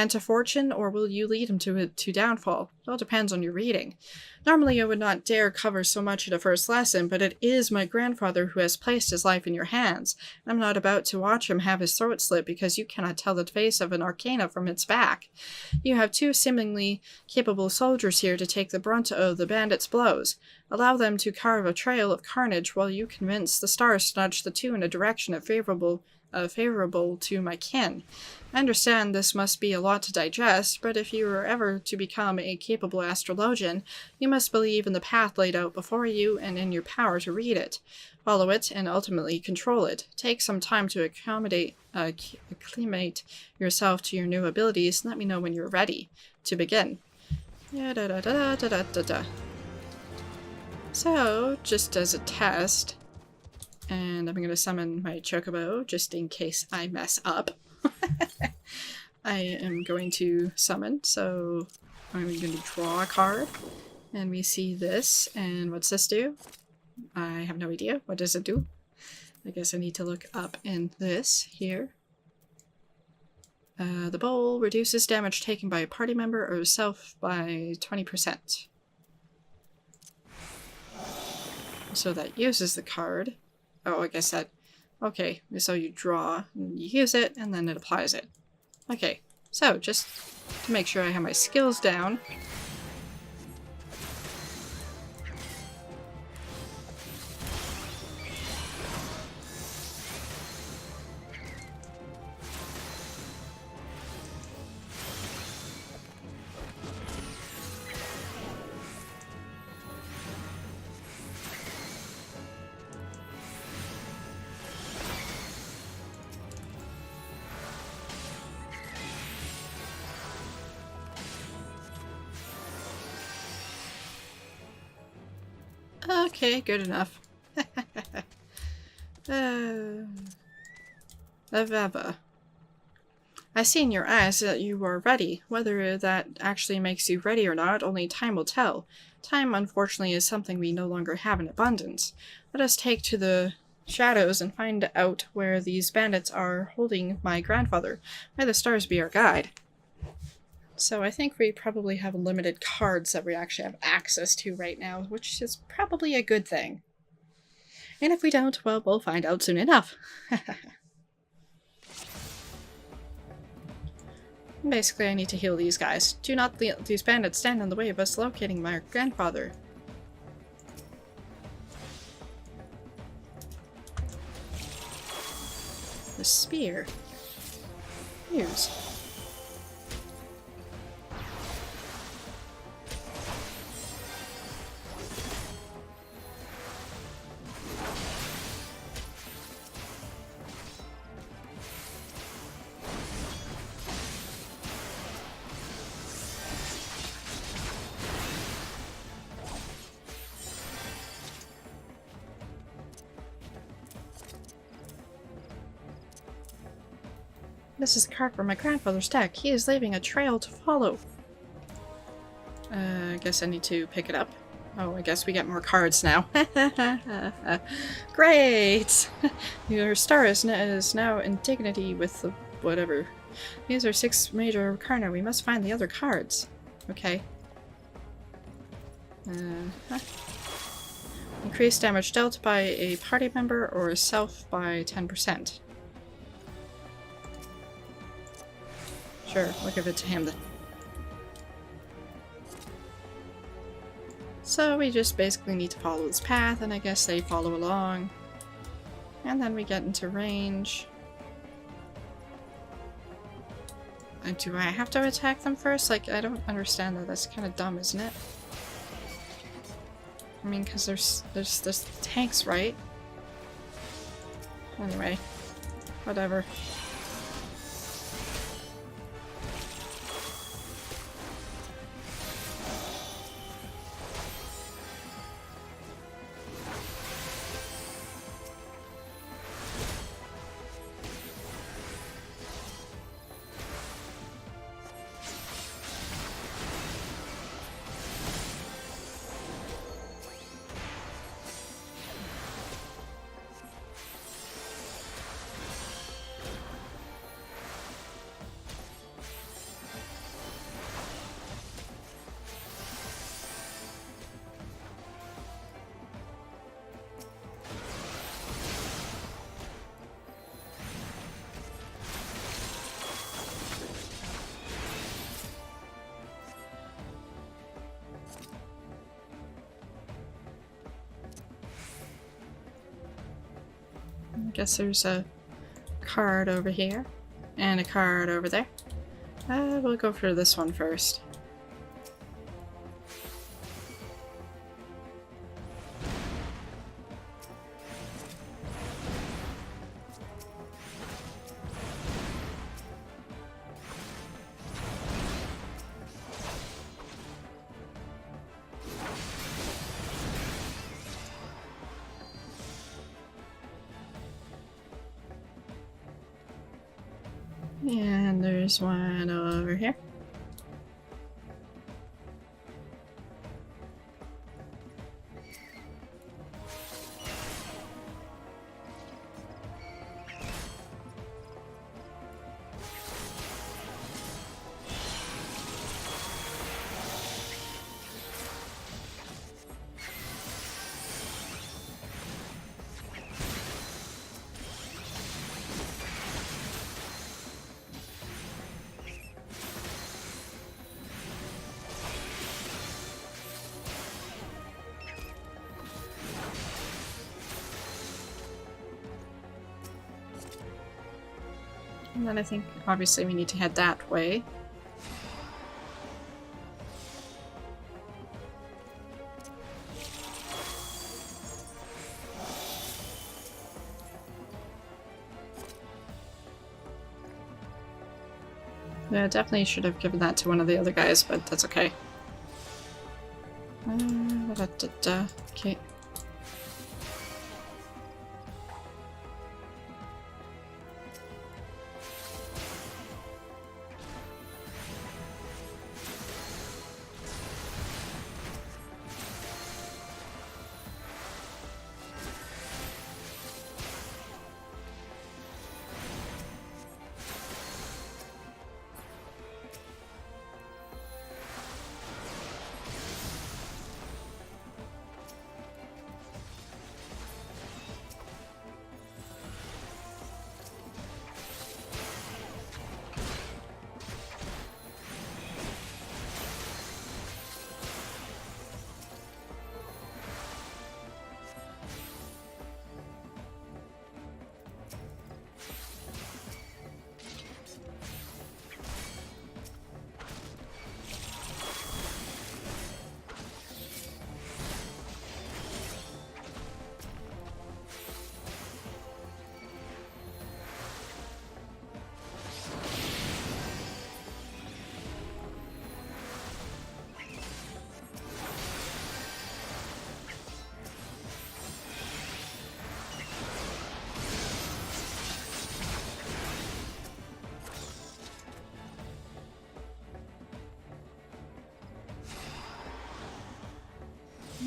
to fortune, or will you lead him to downfall? It all depends on your reading. Normally I would not dare cover so much in a first lesson, but it is my grandfather who has placed his life in your hands. I'm not about to watch him have his throat slit because you cannot tell the face of an arcana from its back. You have 2 seemingly capable soldiers here to take the brunt of the bandits' blows. Allow them to carve a trail of carnage while you convince the stars to nudge the 2 in a direction favorable to my kin. I understand this must be a lot to digest, but if you are ever to become a capable astrologian, you must believe in the path laid out before you and in your power to read it, follow it, and ultimately control it. Take some time to acclimate yourself to your new abilities, and let me know when you're ready to begin. So, just as a test, and I'm going to summon my chocobo just in case I mess up. I am going to summon, so I'm going to draw a card, and we see this, and what's this do? I have no idea. What does it do? I guess I need to look up in this here. The bowl reduces damage taken by a party member or yourself by 20%. So that uses the card. Oh, I guess that... Okay, so you draw, and you use it, and then it applies it. Okay, so just to make sure I have my skills down. Okay, good enough. Aveva. I see in your eyes that you are ready. Whether that actually makes you ready or not, only time will tell. Time, unfortunately, is something we no longer have in abundance. Let us take to the shadows and find out where these bandits are holding my grandfather. May the stars be our guide. So I think we probably have limited cards that we actually have access to right now, which is probably a good thing. And if we don't, well, we'll find out soon enough. Basically, I need to heal these guys. Do not let these bandits stand in the way of us locating my grandfather. The spear. Use. This is the card from my grandfather's deck. He is leaving a trail to follow. I guess I need to pick it up. Oh, I guess we get more cards now. Great! Your star is now in dignity with the whatever These are 6 major arcana. We must find the other cards. Okay. Huh. Increase damage dealt by a party member or self by 10%. Sure, we'll give it to him then. So we just basically need to follow this path, and I guess they follow along. And then we get into range. And do I have to attack them first? Like, I don't understand that. That's kind of dumb, isn't it? I mean, because there's tanks, right? Anyway, whatever. I guess there's a card over here and a card over there. We'll go for this one first. And there's one over here. And then I think, obviously, we need to head that way. Yeah, definitely should have given that to one of the other guys, but that's okay. Okay.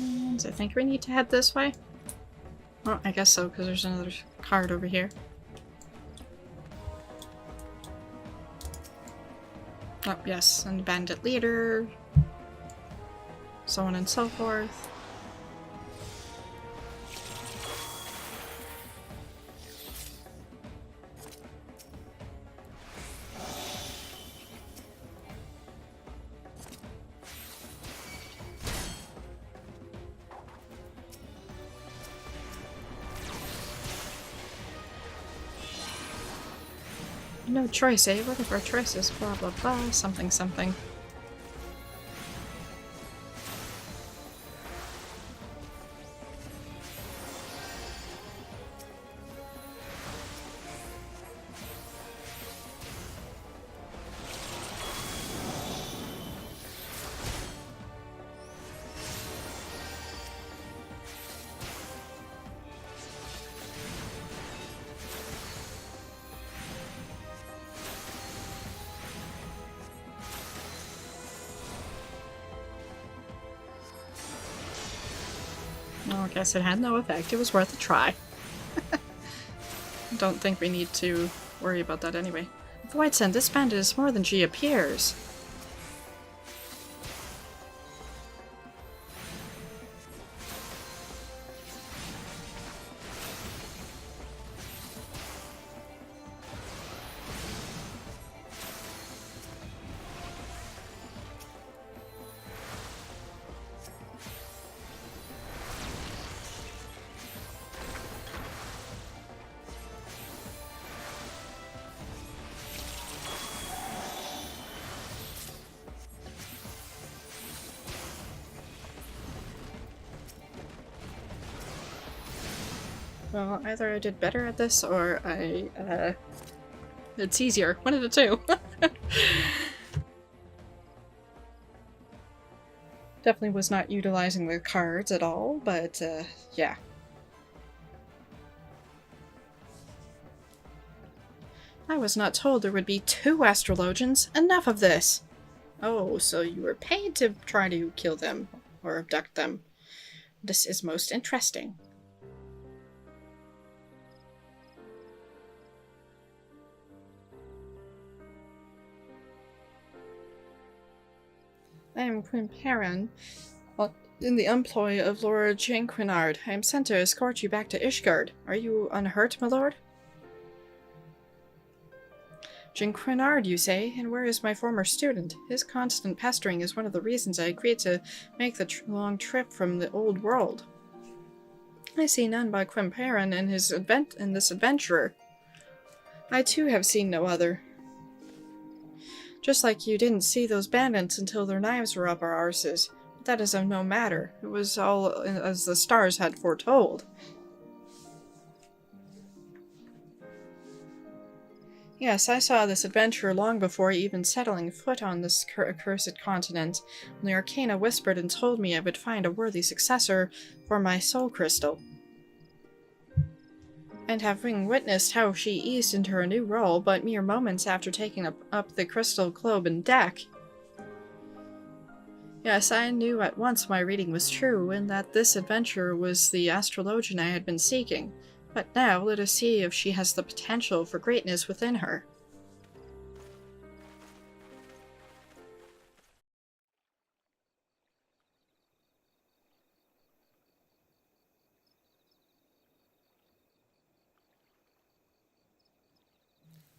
And I think we need to head this way. Well, I guess so, because there's another card over here. Oh, yes, and bandit leader. So on and so forth. No choice, eh? What if our choice is blah blah blah, something something. Well, I guess it had no effect. It was worth a try. Don't think we need to worry about that anyway. Voidsen, this bandit is more than she appears. Well, either I did better at this or it's easier. One of the two. Definitely was not utilizing the cards at all, but yeah. I was not told there would be 2 Astrologians. Enough of this! Oh, so you were paid to try to kill them, or abduct them. This is most interesting. I am Queen Perrin, in the employ of Lord Janquinard. I am sent to escort you back to Ishgard. Are you unhurt, my lord? Janquinard, you say? And where is my former student? His constant pestering is one of the reasons I agreed to make the long trip from the old world. I see none but Queen Perrin and this adventurer. I too have seen no other. Just like you didn't see those bandits until their knives were up our arses. But that is of no matter. It was all as the stars had foretold. Yes, I saw this adventurer long before even settling foot on this accursed continent, when the Arcana whispered and told me I would find a worthy successor for my soul crystal. And having witnessed how she eased into her new role but mere moments after taking up the crystal globe and deck. Yes, I knew at once my reading was true, and that this adventurer was the Astrologian I had been seeking. But now let us see if she has the potential for greatness within her.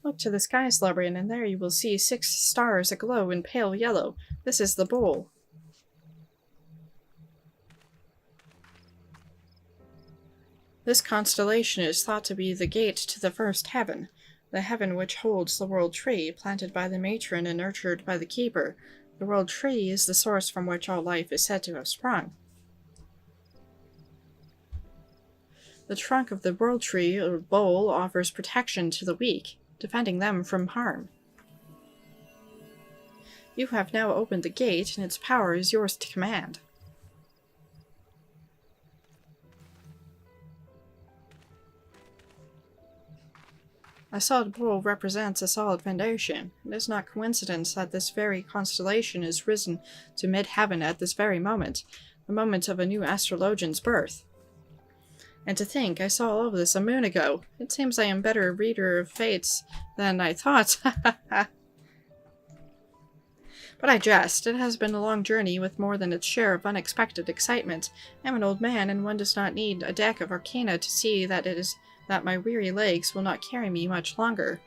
Look to the skies, Lubrian, and there you will see 6 stars aglow in pale yellow. This is the bowl. This constellation is thought to be the gate to the first heaven, the heaven which holds the world tree, planted by the matron and nurtured by the keeper. The world tree is the source from which all life is said to have sprung. The trunk of the world tree, or bowl, offers protection to the weak, defending them from harm. You have now opened the gate, and its power is yours to command. A solid bowl represents a solid foundation. It is not coincidence that this very constellation is risen to mid-heaven at this very moment, the moment of a new astrologian's birth. And to think, I saw all of this a moon ago. It seems I am better reader of fates than I thought. But I jest. It has been a long journey with more than its share of unexpected excitement. I am an old man, and one does not need a deck of arcana to see that my weary legs will not carry me much longer.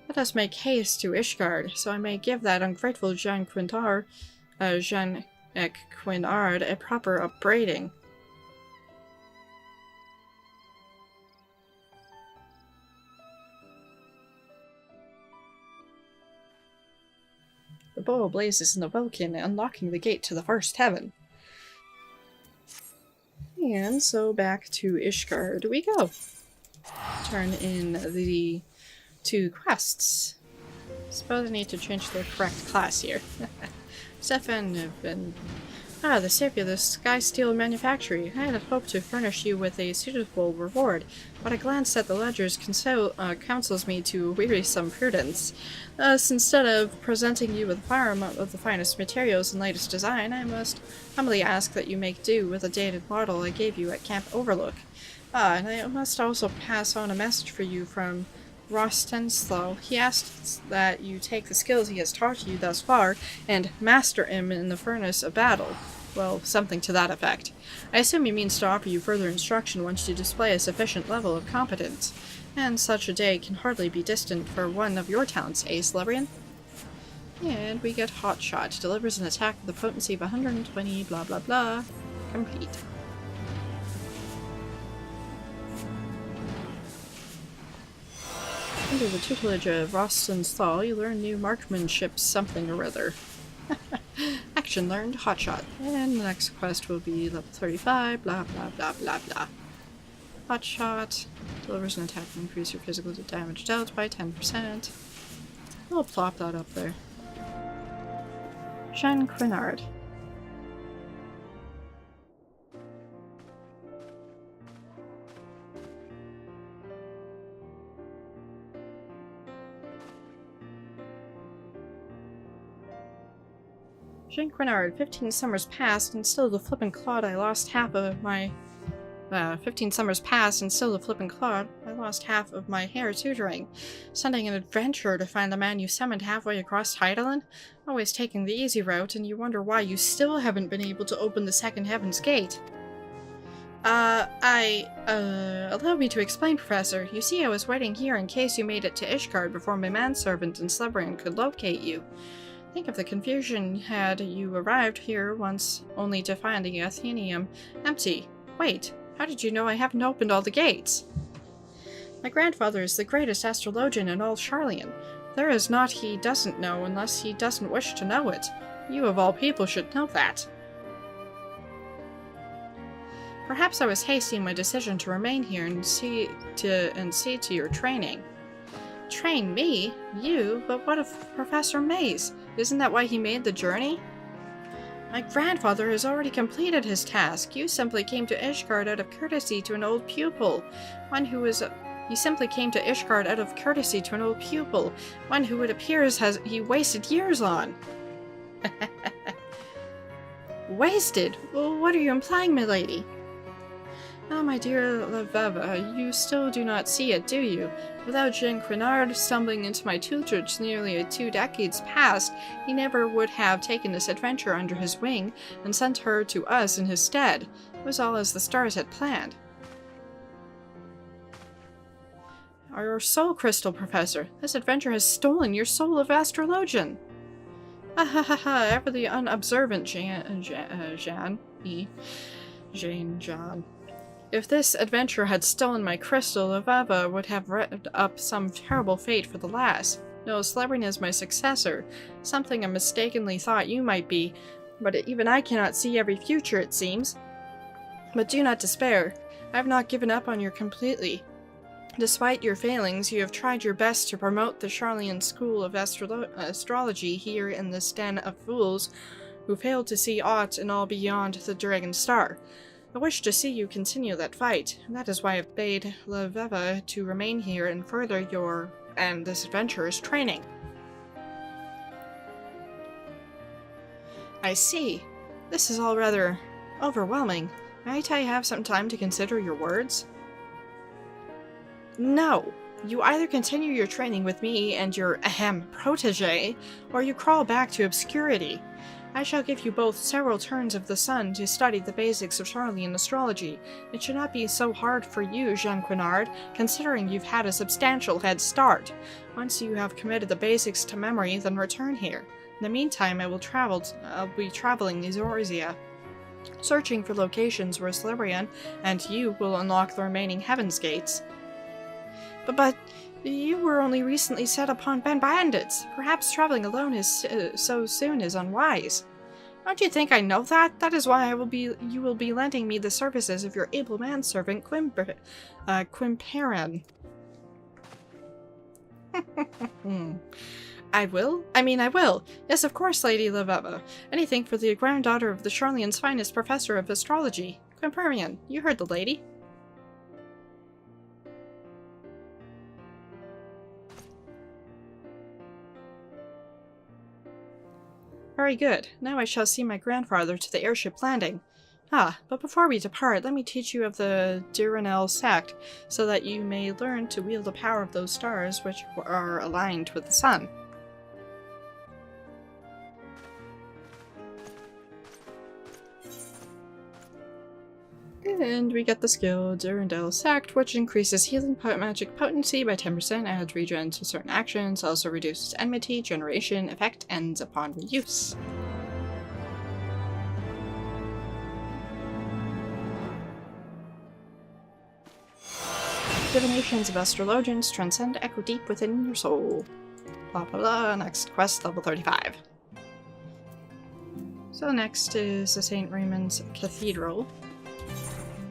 Let us make haste to Ishgard, so I may give that ungrateful Jean Quinard a proper upbraiding. The bow blazes in the welkin, unlocking the gate to the first heaven. And so back to Ishgard we go. Turn in the 2 quests. Suppose I need to change the correct class here. Stefan, the savior of the Sky Steel Manufactory. I had hoped to furnish you with a suitable reward, but a glance at the ledgers counsels me to wearisome prudence. Thus, instead of presenting you with a firearm of the finest materials and latest design, I must humbly ask that you make do with a dated model I gave you at Camp Overlook. And I must also pass on a message for you from Rostenslow. He asks that you take the skills he has taught you thus far and master him in the furnace of battle. Well, something to that effect. I assume he means to offer you further instruction once you display a sufficient level of competence. And such a day can hardly be distant for one of your talents, eh, Celebrian? And we get Hotshot. Delivers an attack with a potency of 120, blah blah blah. Complete. Under the tutelage of Rostensthal, you learn new marksmanship something or other. Action learned, Hotshot. And the next quest will be level 35, blah blah blah blah blah. Hotshot delivers an attack and increase your physical damage dealt by 10%. We'll plop that up there. Jean Quinard. Jean Quinard, 15 summers passed, and still the flippin' clod I lost half of my... 15 summers passed, and still the flippin' clod I lost half of my hair tutoring. Sending an adventurer to find the man you summoned halfway across Heidelin? Always taking the easy route, and you wonder why you still haven't been able to open the second heaven's gate. Allow me to explain, Professor. You see, I was waiting here in case you made it to Ishgard before my manservant and Celebrian could locate you. Think of the confusion had you arrived here once, only to find the Athenaeum empty. Wait, how did you know I haven't opened all the gates? My grandfather is the greatest astrologian in all Charlian. There is naught he doesn't know unless he doesn't wish to know it. You of all people should know that. Perhaps I was hasty in my decision to remain here and see to your training. Train me? You? But what of Professor Mays? Isn't that why he made the journey? My grandfather has already completed his task. You simply came to Ishgard out of courtesy to an old pupil. He simply came to Ishgard out of courtesy to an old pupil. One who it appears he wasted years on. Wasted? Well, what are you implying, milady? Ah, my dear Leveva, you still do not see it, do you? Without Jean Quinard stumbling into my tutelage nearly 2 decades past, he never would have taken this adventure under his wing and sent her to us in his stead. It was all as the stars had planned. Our soul crystal, Professor. This adventure has stolen your soul of Astrologian. Ha ha ha ha, ever the unobservant Jean. If this adventure had stolen my crystal, Leveva would have read up some terrible fate for the lass. No, Celebrian is my successor, something I mistakenly thought you might be, but even I cannot see every future, it seems. But do not despair. I have not given up on you completely. Despite your failings, you have tried your best to promote the Charlian school of astrology here in this den of fools who failed to see aught and all beyond the Dragon Star. I wish to see you continue that fight, and that is why I have bade Leveva to remain here and further your and this adventurer's training. I see. This is all rather overwhelming. Might I have some time to consider your words? No. You either continue your training with me and your protege, or you crawl back to obscurity. I shall give you both several turns of the sun to study the basics of Charlian astrology. It should not be so hard for you, Jean Quinard, considering you've had a substantial head start. Once you have committed the basics to memory, then return here. In the meantime, I'll be traveling Ezorzia, searching for locations where Slerian and you will unlock the remaining Heaven's Gates. But you were only recently set upon bandits. Perhaps traveling alone so soon is unwise. Don't you think I know that? That is why you will be lending me the services of your able manservant Quimperan. I will? I will. Yes, of course, Lady Laveva. Anything for the granddaughter of the Charlian's finest professor of astrology. Quimperan, you heard the lady. Very good. Now I shall see my grandfather to the airship landing. But before we depart, let me teach you of the Duranel sect, so that you may learn to wield the power of those stars which are aligned with the sun. And we get the skill Durandal Sect, which increases healing magic potency by 10%, adds regen to certain actions, also reduces enmity, generation, effect ends upon reuse. Divinations of Astrologians transcend echo deep within your soul. Blah blah blah, next quest, level 35. So next is the St. Raymond's Cathedral.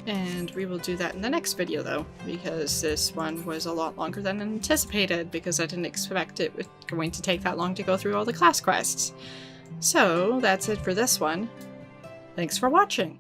And we will do that in the next video though, because this one was a lot longer than anticipated, because I didn't expect it was going to take that long to go through all the class quests. So that's it for this one. Thanks for watching!